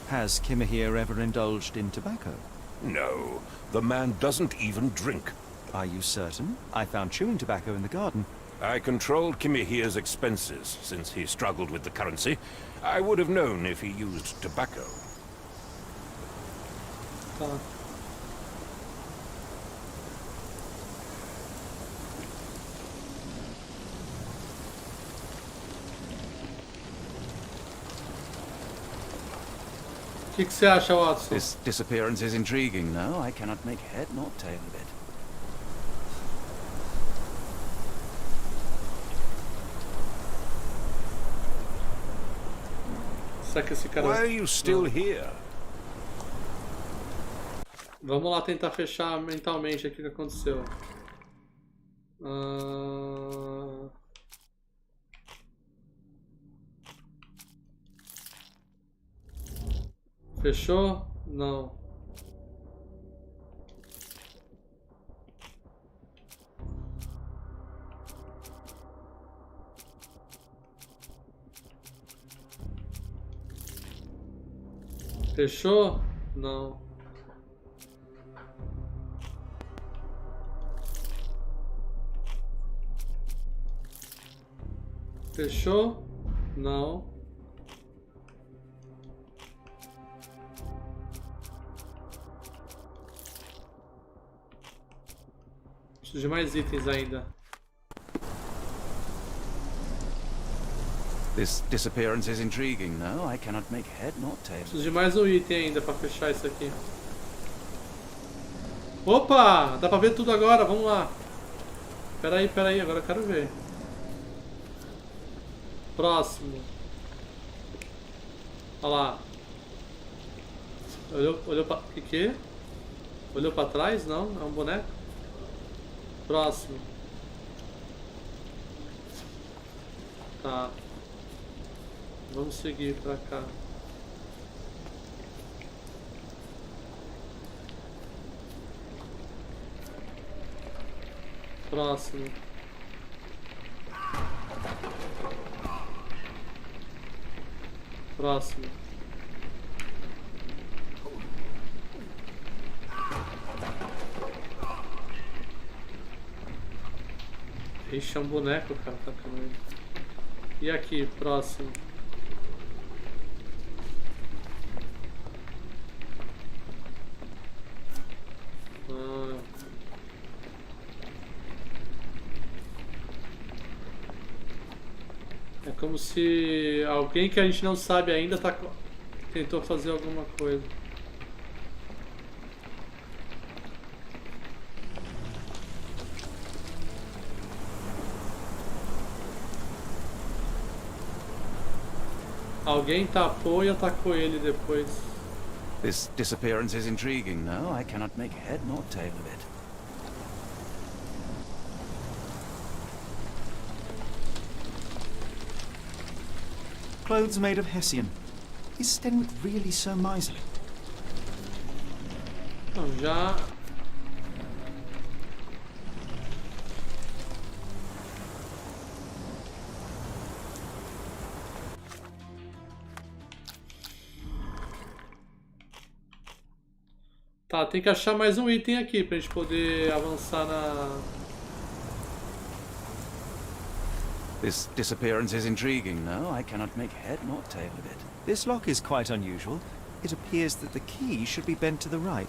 Has Kimahir ever indulged in tobacco? No, the man doesn't even drink. Are you certain? I found chewing tobacco in the garden. I controlled Kimahir's expenses since he struggled with the currency. I would have known if he used tobacco. Tá. O que você acha, Watson? This disappearance is intriguing, no? I cannot make head nor tail of it. Será que esse cara... Why are you still here? Vamos lá tentar fechar mentalmente aqui o que aconteceu. Fechou? Não. Fechou? Não. Fechou? Não. Preciso de mais itens ainda. This disappearance is intriguing, no? I cannot make head nor tail. Preciso de mais um item ainda pra fechar isso aqui. Opa! Dá pra ver tudo agora, vamos lá. Pera aí, agora eu quero ver. Próximo. Olha lá. Olhou pra... Que? Olhou pra trás? Não, é um boneco. Próximo. Tá. Vamos seguir pra cá. Próximo. Próximo. Ixi, é um boneco, cara, tá com ele. E aqui, próximo. É como se alguém que a gente não sabe ainda tentou fazer alguma coisa. Alguém tapou e atacou ele depois. This disappearance is intriguing, no? I cannot make head nor tail of it. Clothes made of Hessian. Is Stenwick really so miserly? Não, já... Tá, tem que achar mais um item aqui pra gente poder avançar This disappearance is intriguing. No, I cannot make head nor tail of it. This lock is quite unusual. It appears that the key should be bent to the right.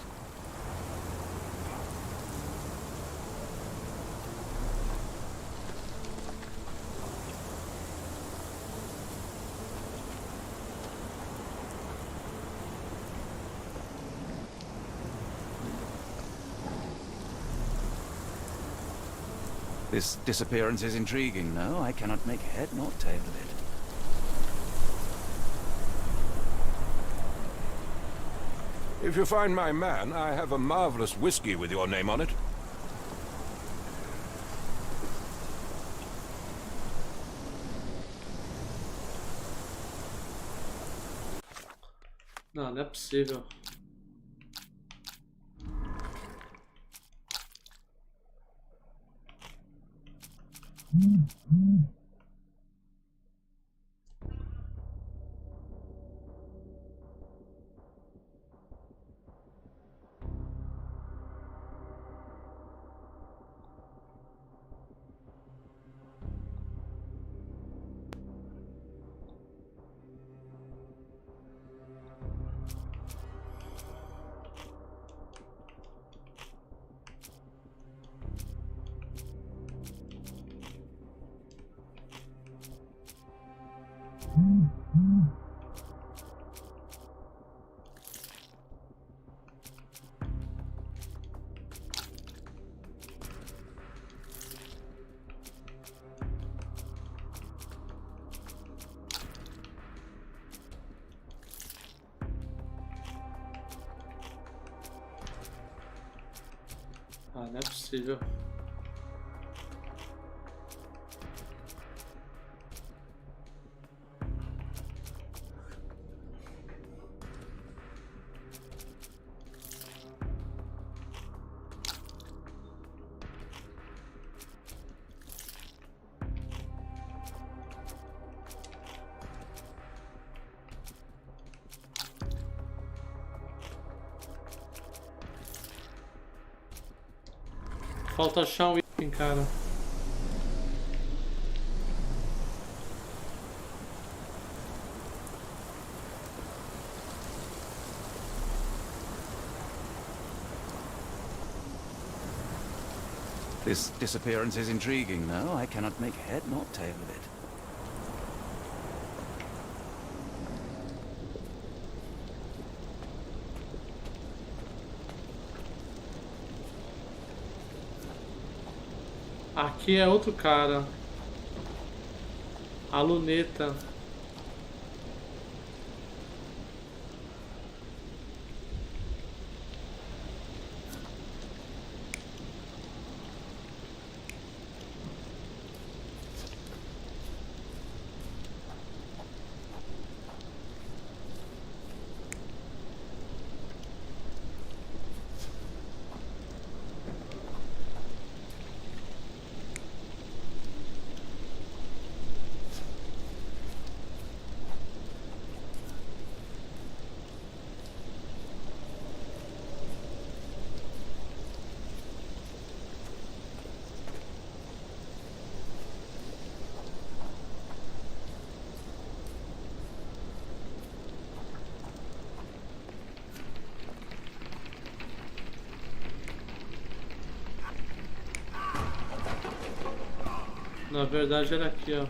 This disappearance is intriguing. No, I cannot make head nor tail of it. If you find my man, I have a marvelous whiskey with your name on it. Não, não é possível. Ah, não é possível. Falta achar um item, cara. This disappearance is intriguing. No, I cannot make head nor tail of it. Aqui é outro cara. A luneta. Na verdade era aqui, ó. This disappearance is intriguing. No, I cannot make head nor tail of it. Na verdade era aqui, ó.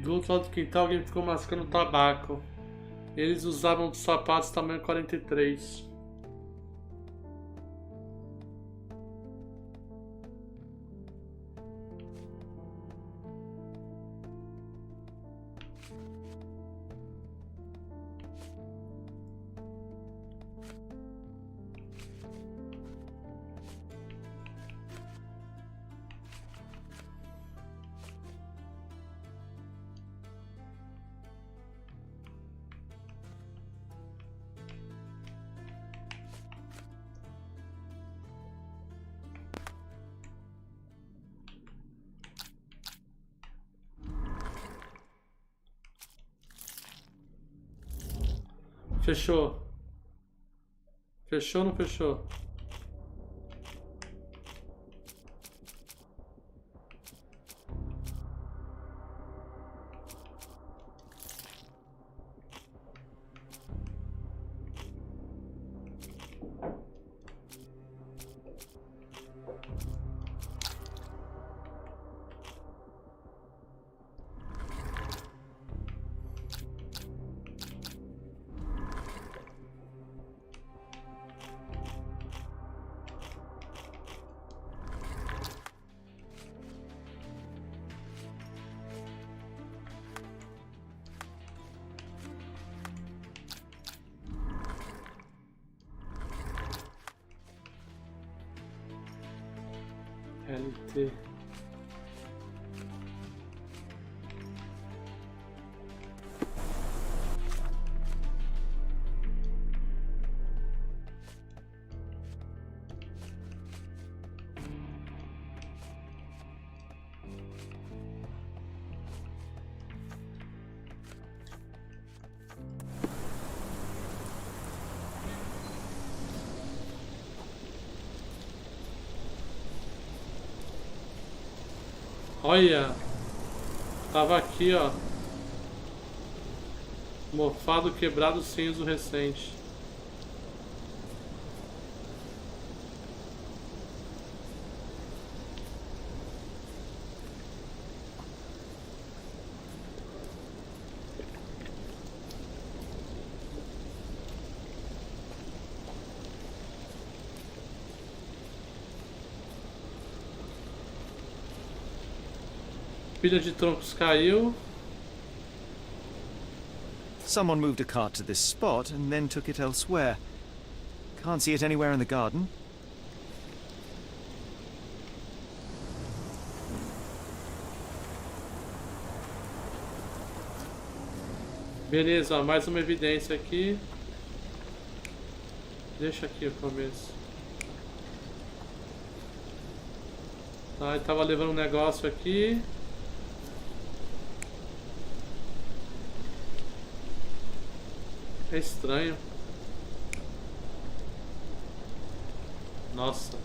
Do outro lado do quintal, alguém ficou mascando tabaco. Eles usavam sapatos tamanho 43. Fechou. Fechou ou não fechou? LT. Olha, tava aqui, ó, mofado, quebrado, sem uso recente. Pilha de troncos caiu. Someone moved a cart to this spot and then took it elsewhere. Can't see it anywhere in the garden. Beleza, ó, mais uma evidência aqui. Deixa aqui o começo. Tá, ele tava levando um negócio aqui. É estranho. Nossa.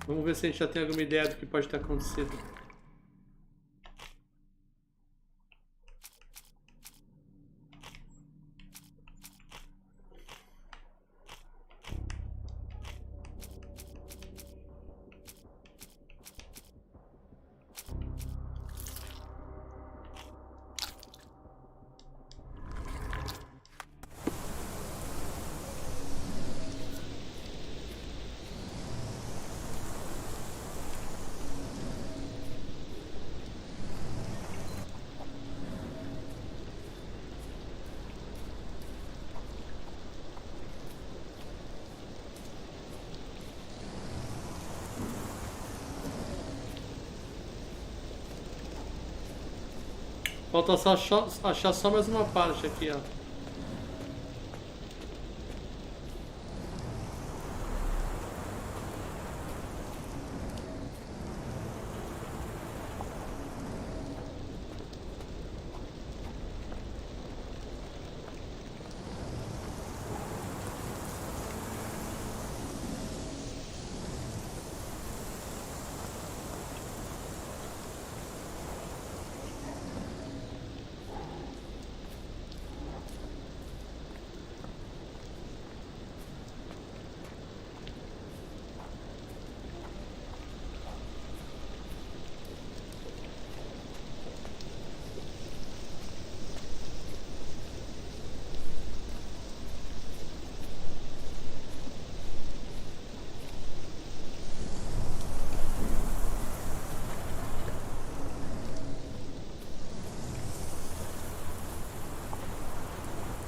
Vamos ver se a gente já tem alguma ideia do que pode ter acontecido. Falta só achar só mais uma parte aqui, ó.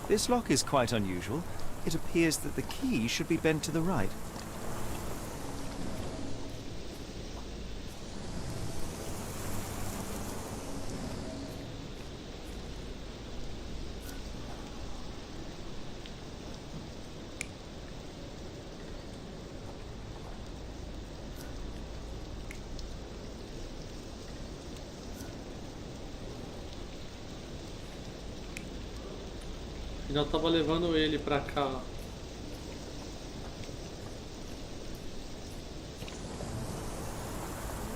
This lock is quite unusual. It appears that the key should be bent to the right. Já tava levando ele pra cá.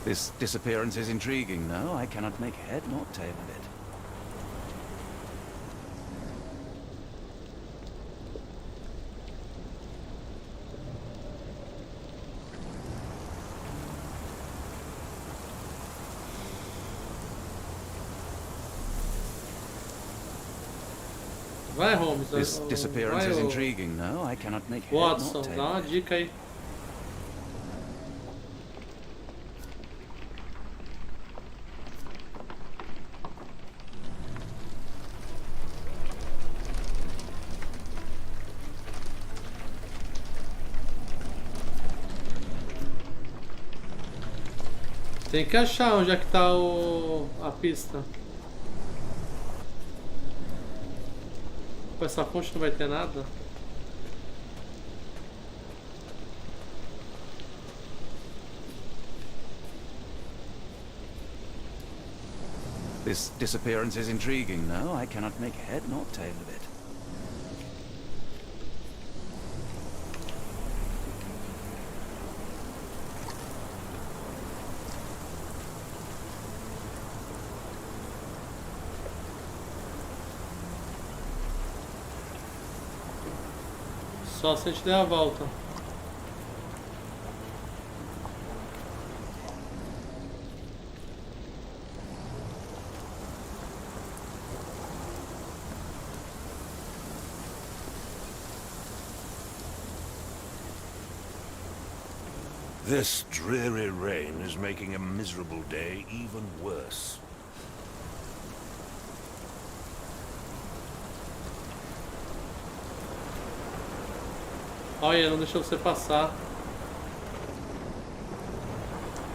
This disappearance is intriguing. No, I cannot make head nor tail of it. Vai, Holmes. This disappearance is vai, intriguing. No, I cannot make head Watson, nor dá tail uma of it. dica aí. Tem que achar onde é que tá a pista. Com essa ponte não vai ter nada. This disappearance is intriguing. No, I cannot make head nor tail of it. Só se a gente der a volta. This dreary rain is making a miserable day even worse. Olha, não deixou você passar.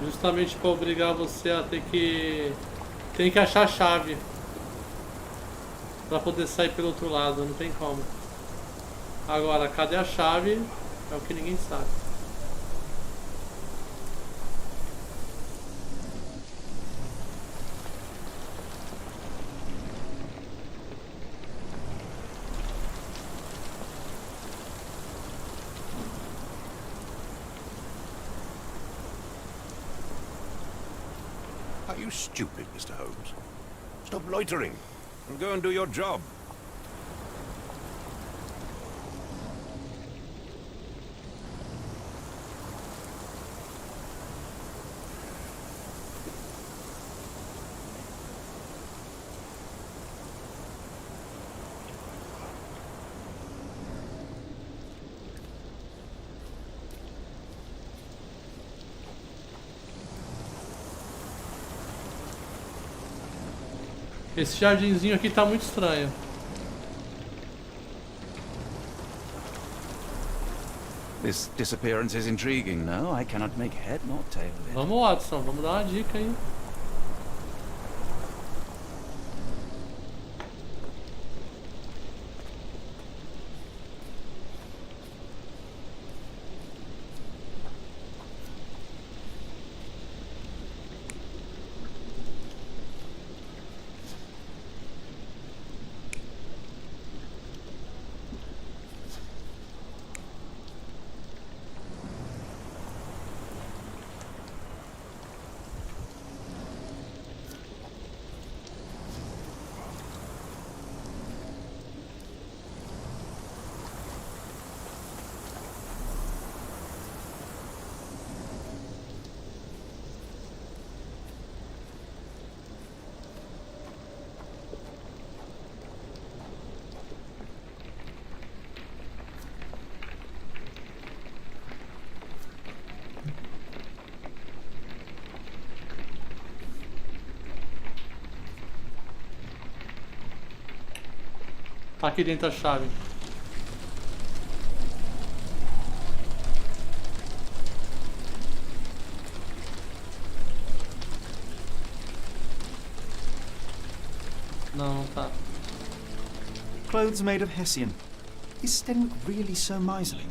Justamente para obrigar você a ter que... Tem que achar a chave. Para poder sair pelo outro lado, não tem como. Agora, cadê a chave? É o que ninguém sabe. Are you stupid, Mr. Holmes? Stop loitering and go and do your job. Esse jardinzinho aqui tá muito estranho. This disappearance is intriguing. No, I cannot make head nor tail of it. Vamos, Watson, vamos dar uma dica aí. Aqui dentro a chave. Não, tá. Clothes made of Hessian. Is Stenwick really so miserly?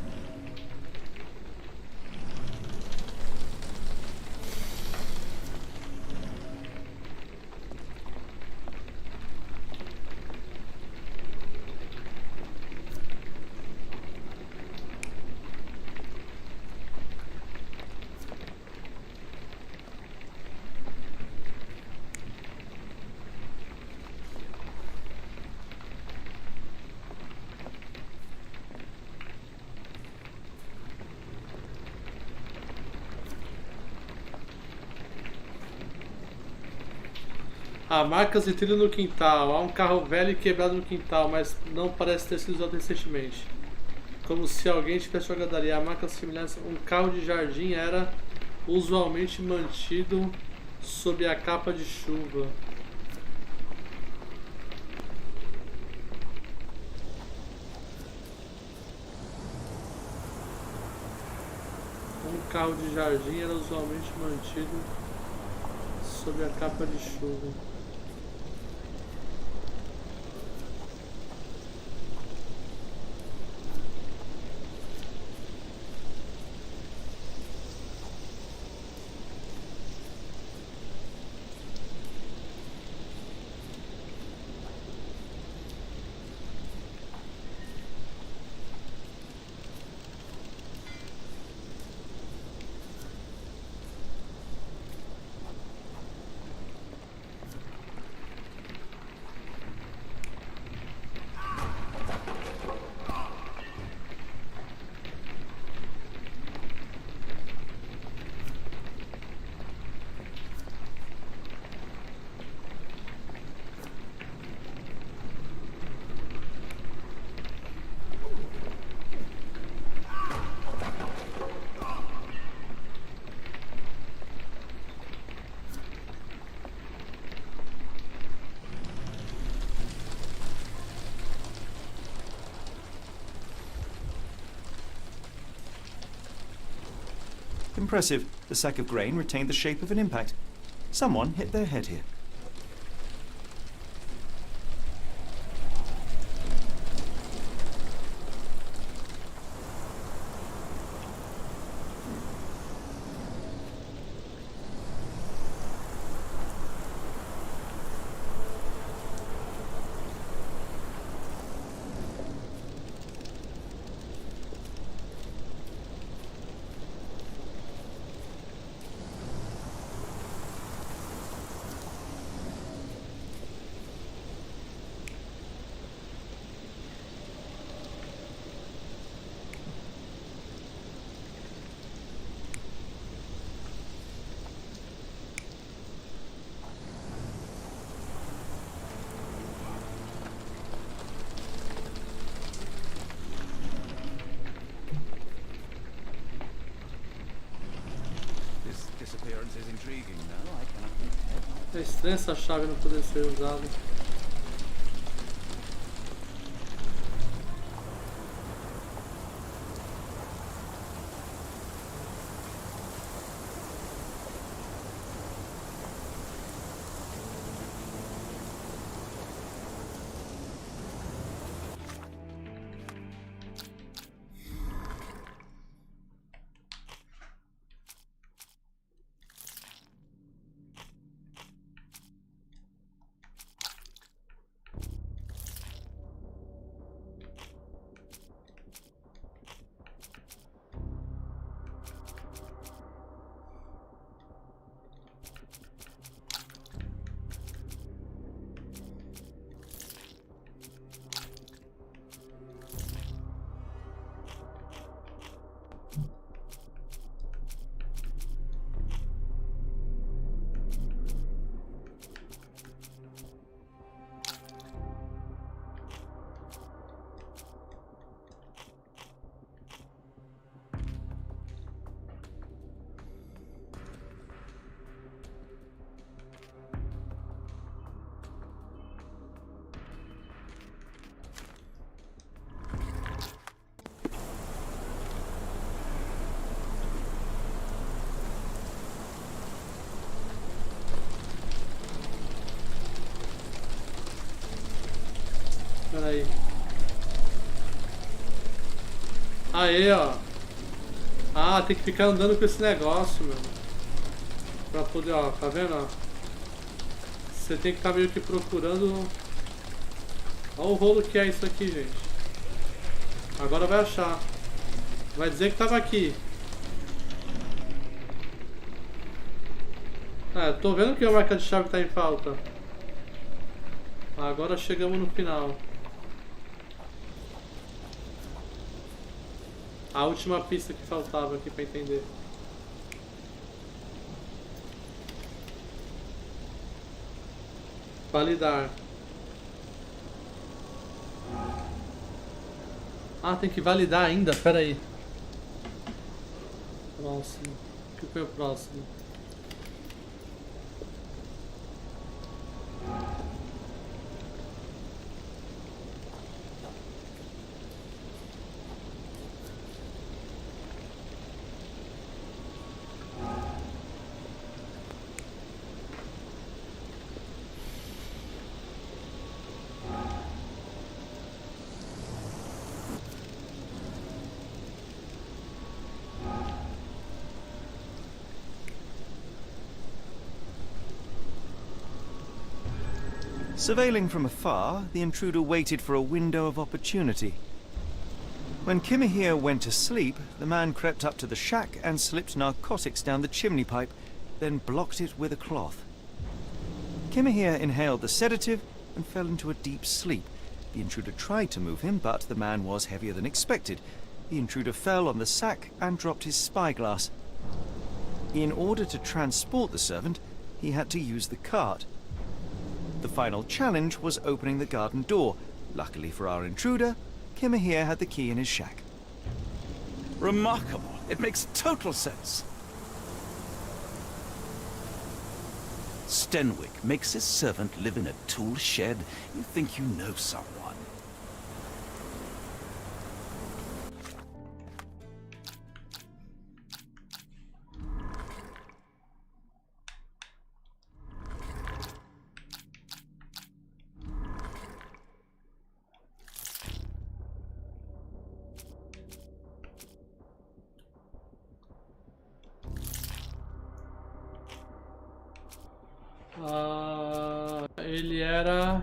Há marcas de trilho no quintal. Há um carro velho e quebrado no quintal, mas não parece ter sido usado recentemente. Como se alguém tivesse jogado ali. Há marcas similares. Um carro de jardim era usualmente mantido sob a capa de chuva. Um carro de jardim era usualmente mantido sob a capa de chuva. Impressive. The sack of grain retained the shape of an impact. Someone hit their head here. É estranho essa chave não poder ser usada. Aí, ó. Ah, tem que ficar andando com esse negócio, meu. Pra poder, ó, tá vendo, ó? Você tem que estar meio que procurando... Olha o rolo que é isso aqui, gente. Agora vai achar. Vai dizer que tava aqui. É, tô vendo que a marca de chave tá em falta. Agora chegamos no final. A última pista que faltava aqui pra entender. Validar. Ah, tem que validar ainda? Pera aí. Próximo. O que foi o próximo? Surveilling from afar, the intruder waited for a window of opportunity. When Kimahir went to sleep, the man crept up to the shack and slipped narcotics down the chimney pipe, then blocked it with a cloth. Kimahir inhaled the sedative and fell into a deep sleep. The intruder tried to move him, but the man was heavier than expected. The intruder fell on the sack and dropped his spyglass. In order to transport the servant, he had to use the cart. The final challenge was opening the garden door. Luckily for our intruder, Kimahir had the key in his shack. Remarkable. It makes total sense. Stenwick makes his servant live in a tool shed. You think you know someone. Ele era...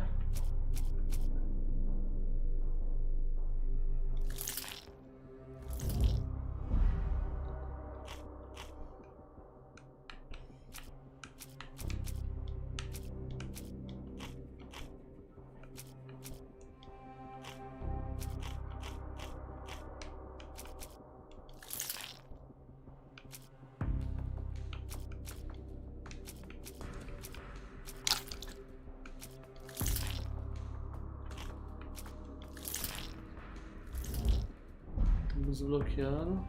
Desbloqueando.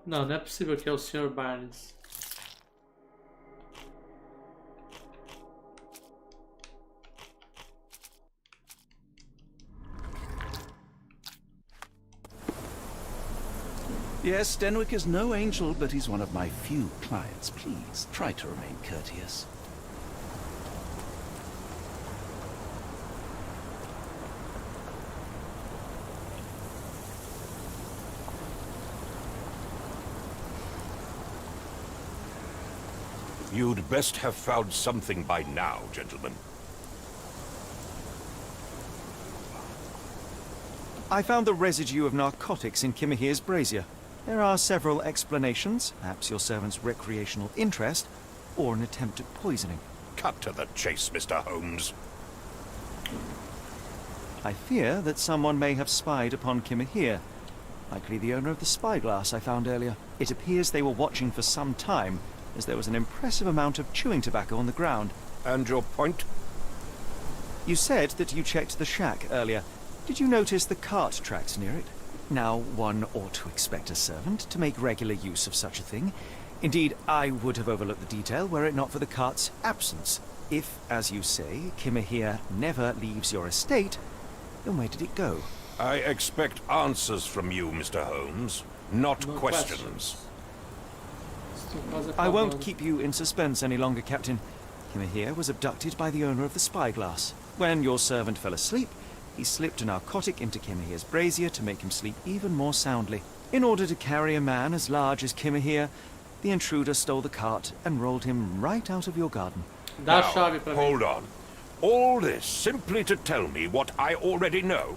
Não, não é possível que é o Sr. Barnes. Yes, Stenwick is no angel, but he's one of my few clients. Please, try to remain courteous. You'd best have found something by now, gentlemen. I found the residue of narcotics in Kimahir's brazier. There are several explanations, perhaps your servant's recreational interest, or an attempt at poisoning. Cut to the chase, Mr. Holmes. I fear that someone may have spied upon Kimahir. Likely the owner of the spyglass I found earlier. It appears they were watching for some time, as there was an impressive amount of chewing tobacco on the ground. And your point? You said that you checked the shack earlier. Did you notice the cart tracks near it? Now, one ought to expect a servant to make regular use of such a thing. Indeed, I would have overlooked the detail were it not for the cart's absence. If, as you say, Kimahir never leaves your estate, then where did it go? I expect answers from you, Mr. Holmes, not No questions. I won't keep you in suspense any longer, Captain. Kimahir was abducted by the owner of the spyglass. When your servant fell asleep, he slipped a narcotic into Kimahir's brazier to make him sleep even more soundly. In order to carry a man as large as Kimahir, the intruder stole the cart and rolled him right out of your garden. Dá a Now, chave pra mim. hold on. All this simply to tell me what I already know?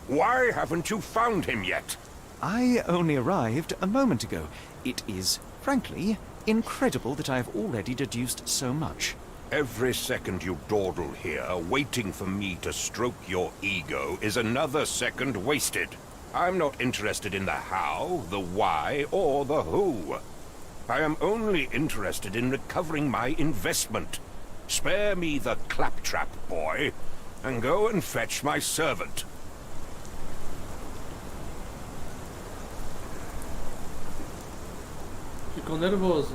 Why haven't you found him yet? I only arrived a moment ago. It is, frankly, incredible that I have already deduced so much. Every second you dawdle here, waiting for me to stroke your ego, is another second wasted. I'm not interested in the how, the why, or the who. I am only interested in recovering my investment. Spare me the claptrap, boy, and go and fetch my servant. Ficou nervoso.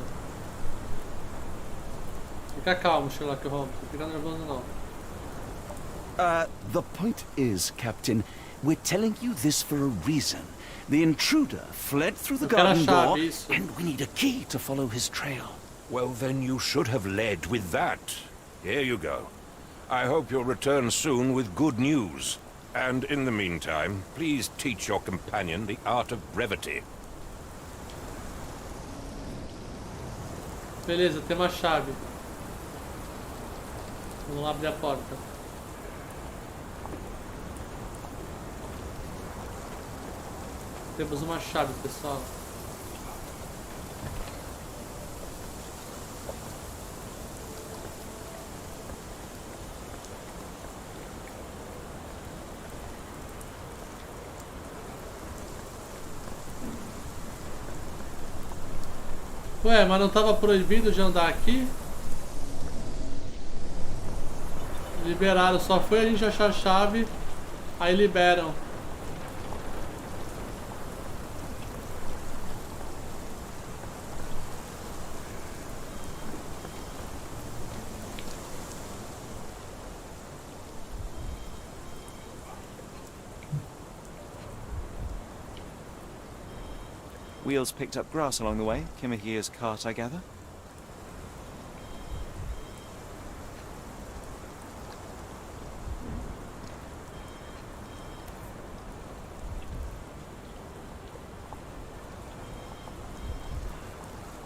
Fica calmo, Sherlock Holmes. Não fica nervoso, não. The point is, Captain, we're telling you this for a reason. The intruder fled through the Eu quero a garden chave, door, isso. and we need a key to follow his trail. Well, then you should have led with that. Here you go. I hope you'll return soon with good news. And in the meantime, please teach your companion the art of brevity. Beleza, tem uma chave. Vamos lá abrir a porta. Temos uma chave, pessoal. Ué, mas não estava proibido de andar aqui? Liberaram, só foi a gente achar a chave, aí liberam. Wheels picked up grass along the way. Kimahir's cart, I gather.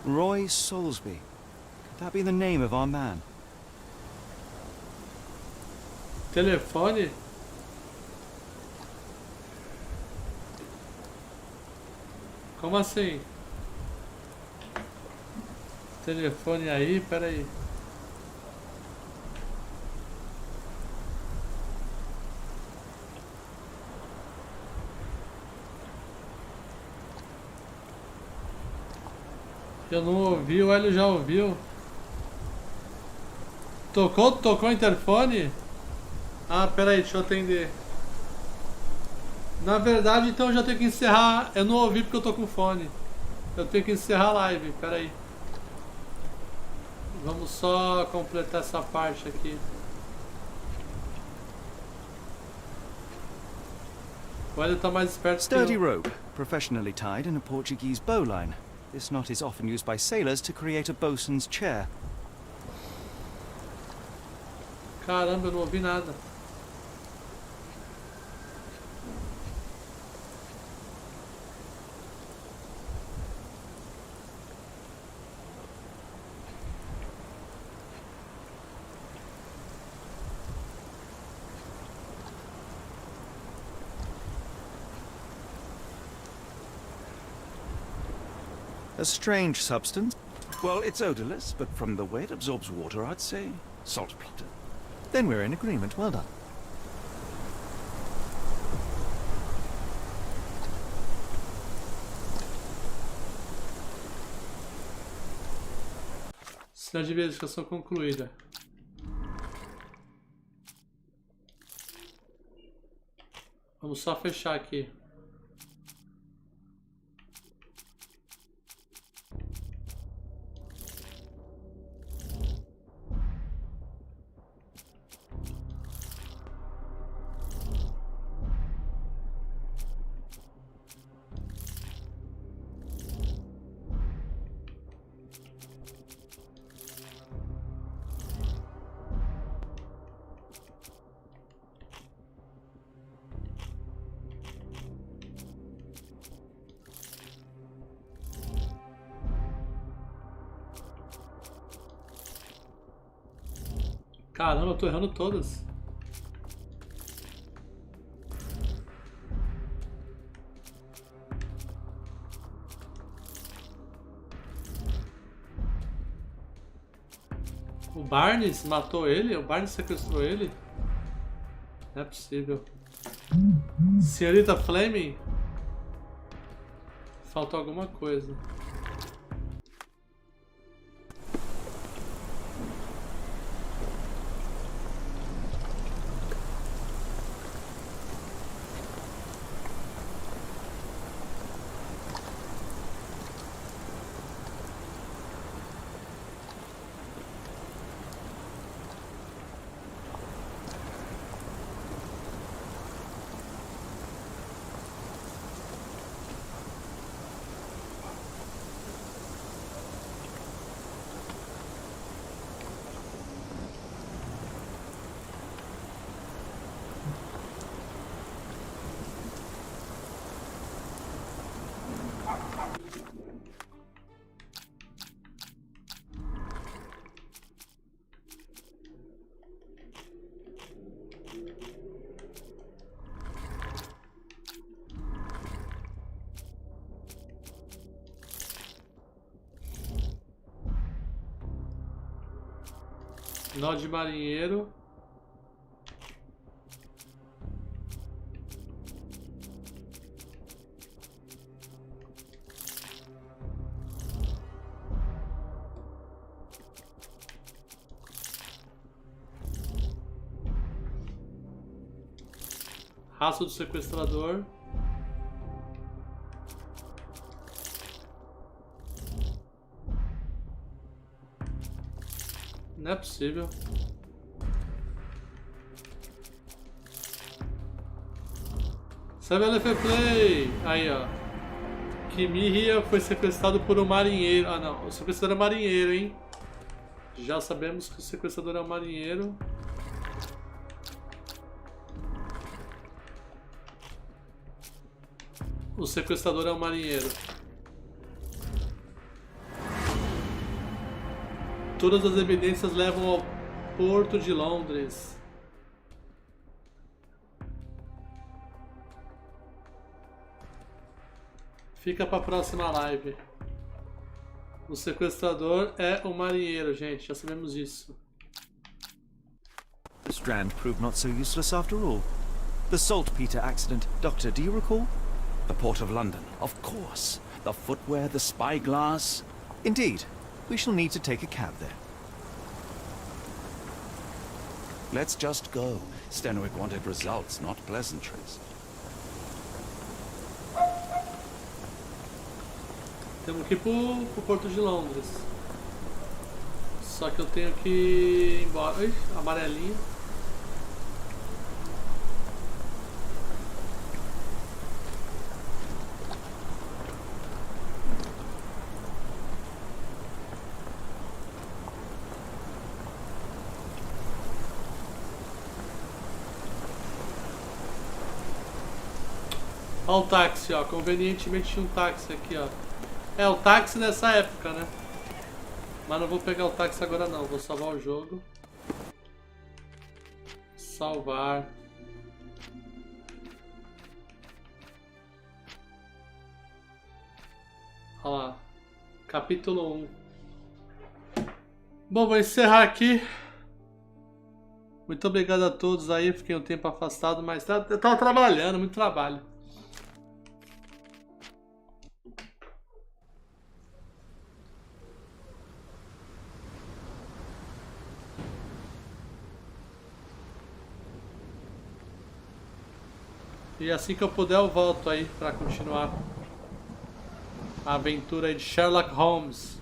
Roy Soulsby. Could that be the name of our man? Telefone? Como assim? Telefone aí, peraí. Eu não ouvi, o Hélio já ouviu. Tocou o interfone? Ah, peraí, deixa eu atender. Na verdade, então eu já tenho que encerrar. Eu não ouvi porque eu tô com fone. Eu tenho que encerrar a live, peraí. Vamos só completar essa parte aqui. O Hélio tá mais esperto que Sturdy eu. rope, professionally tied in a Portuguese bowline. This knot is often used by sailors to create a bosun's chair. Caramba, eu não ouvi nada. A strange substance. Well, it's odorless, but from the way it absorbs water, I'd say saltpeter. Then we're in agreement. Well done. Sinal de verificação concluída. Vamos só fechar aqui. Caramba, eu tô errando todas. O Barnes matou ele? O Barnes sequestrou ele? Não é possível. Senhorita Fleming? Faltou alguma coisa. Nó de marinheiro. Rastro do sequestrador. Não é possível. Sabe fair play! Aí, ó. Kimihia foi sequestrado por um marinheiro. Ah, não. O sequestrador é marinheiro, hein? Já sabemos que o sequestrador é um marinheiro. O sequestrador é um marinheiro. Todas as evidências levam ao Porto de Londres. Fica para a próxima live. O sequestrador é o marinheiro, gente. Já sabemos isso. The Strand proved not so useless after all. The saltpeter accident, Doctor, do you recall? The Port of London, of course. The footwear, the spyglass. Indeed. We shall need to take a cab there. Let's just go. Stenwick wanted results, not pleasantries. Temos que ir pro Porto de Londres. Só que eu tenho que ir embora. Ui, amarelinho. Olha o táxi, ó. Convenientemente tinha um táxi aqui, ó. É, o táxi nessa época, né? Mas não vou pegar o táxi agora não. Vou salvar o jogo. Salvar. Olha lá. Capítulo 1. Bom, vou encerrar aqui. Muito obrigado a todos aí. Fiquei um tempo afastado, mas eu tava trabalhando, muito trabalho. E assim que eu puder eu volto aí pra continuar a aventura aí de Sherlock Holmes.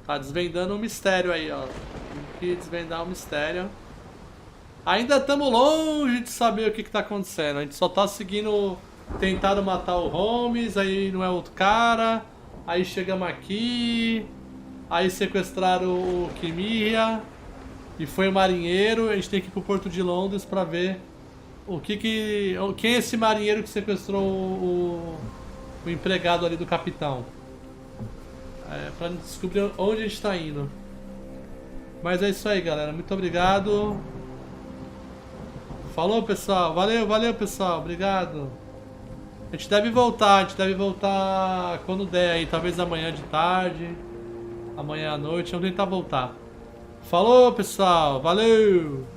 Tá desvendando um mistério aí, ó. Tem que desvendar um mistério. Ainda estamos longe de saber o que tá acontecendo. A gente só tá seguindo... Tentaram matar o Holmes, aí não é outro cara. Aí chegamos aqui. Aí sequestraram o Kimirra. E foi o marinheiro. A gente tem que ir pro Porto de Londres pra ver quem é esse marinheiro que sequestrou o empregado ali do capitão. Pra descobrir onde a gente tá indo. Mas é isso aí, galera. Muito obrigado. Falou, pessoal. Valeu, pessoal. Obrigado. A gente deve voltar quando der aí. Talvez amanhã de tarde. Amanhã à noite. Vamos tentar voltar. Falou, pessoal. Valeu.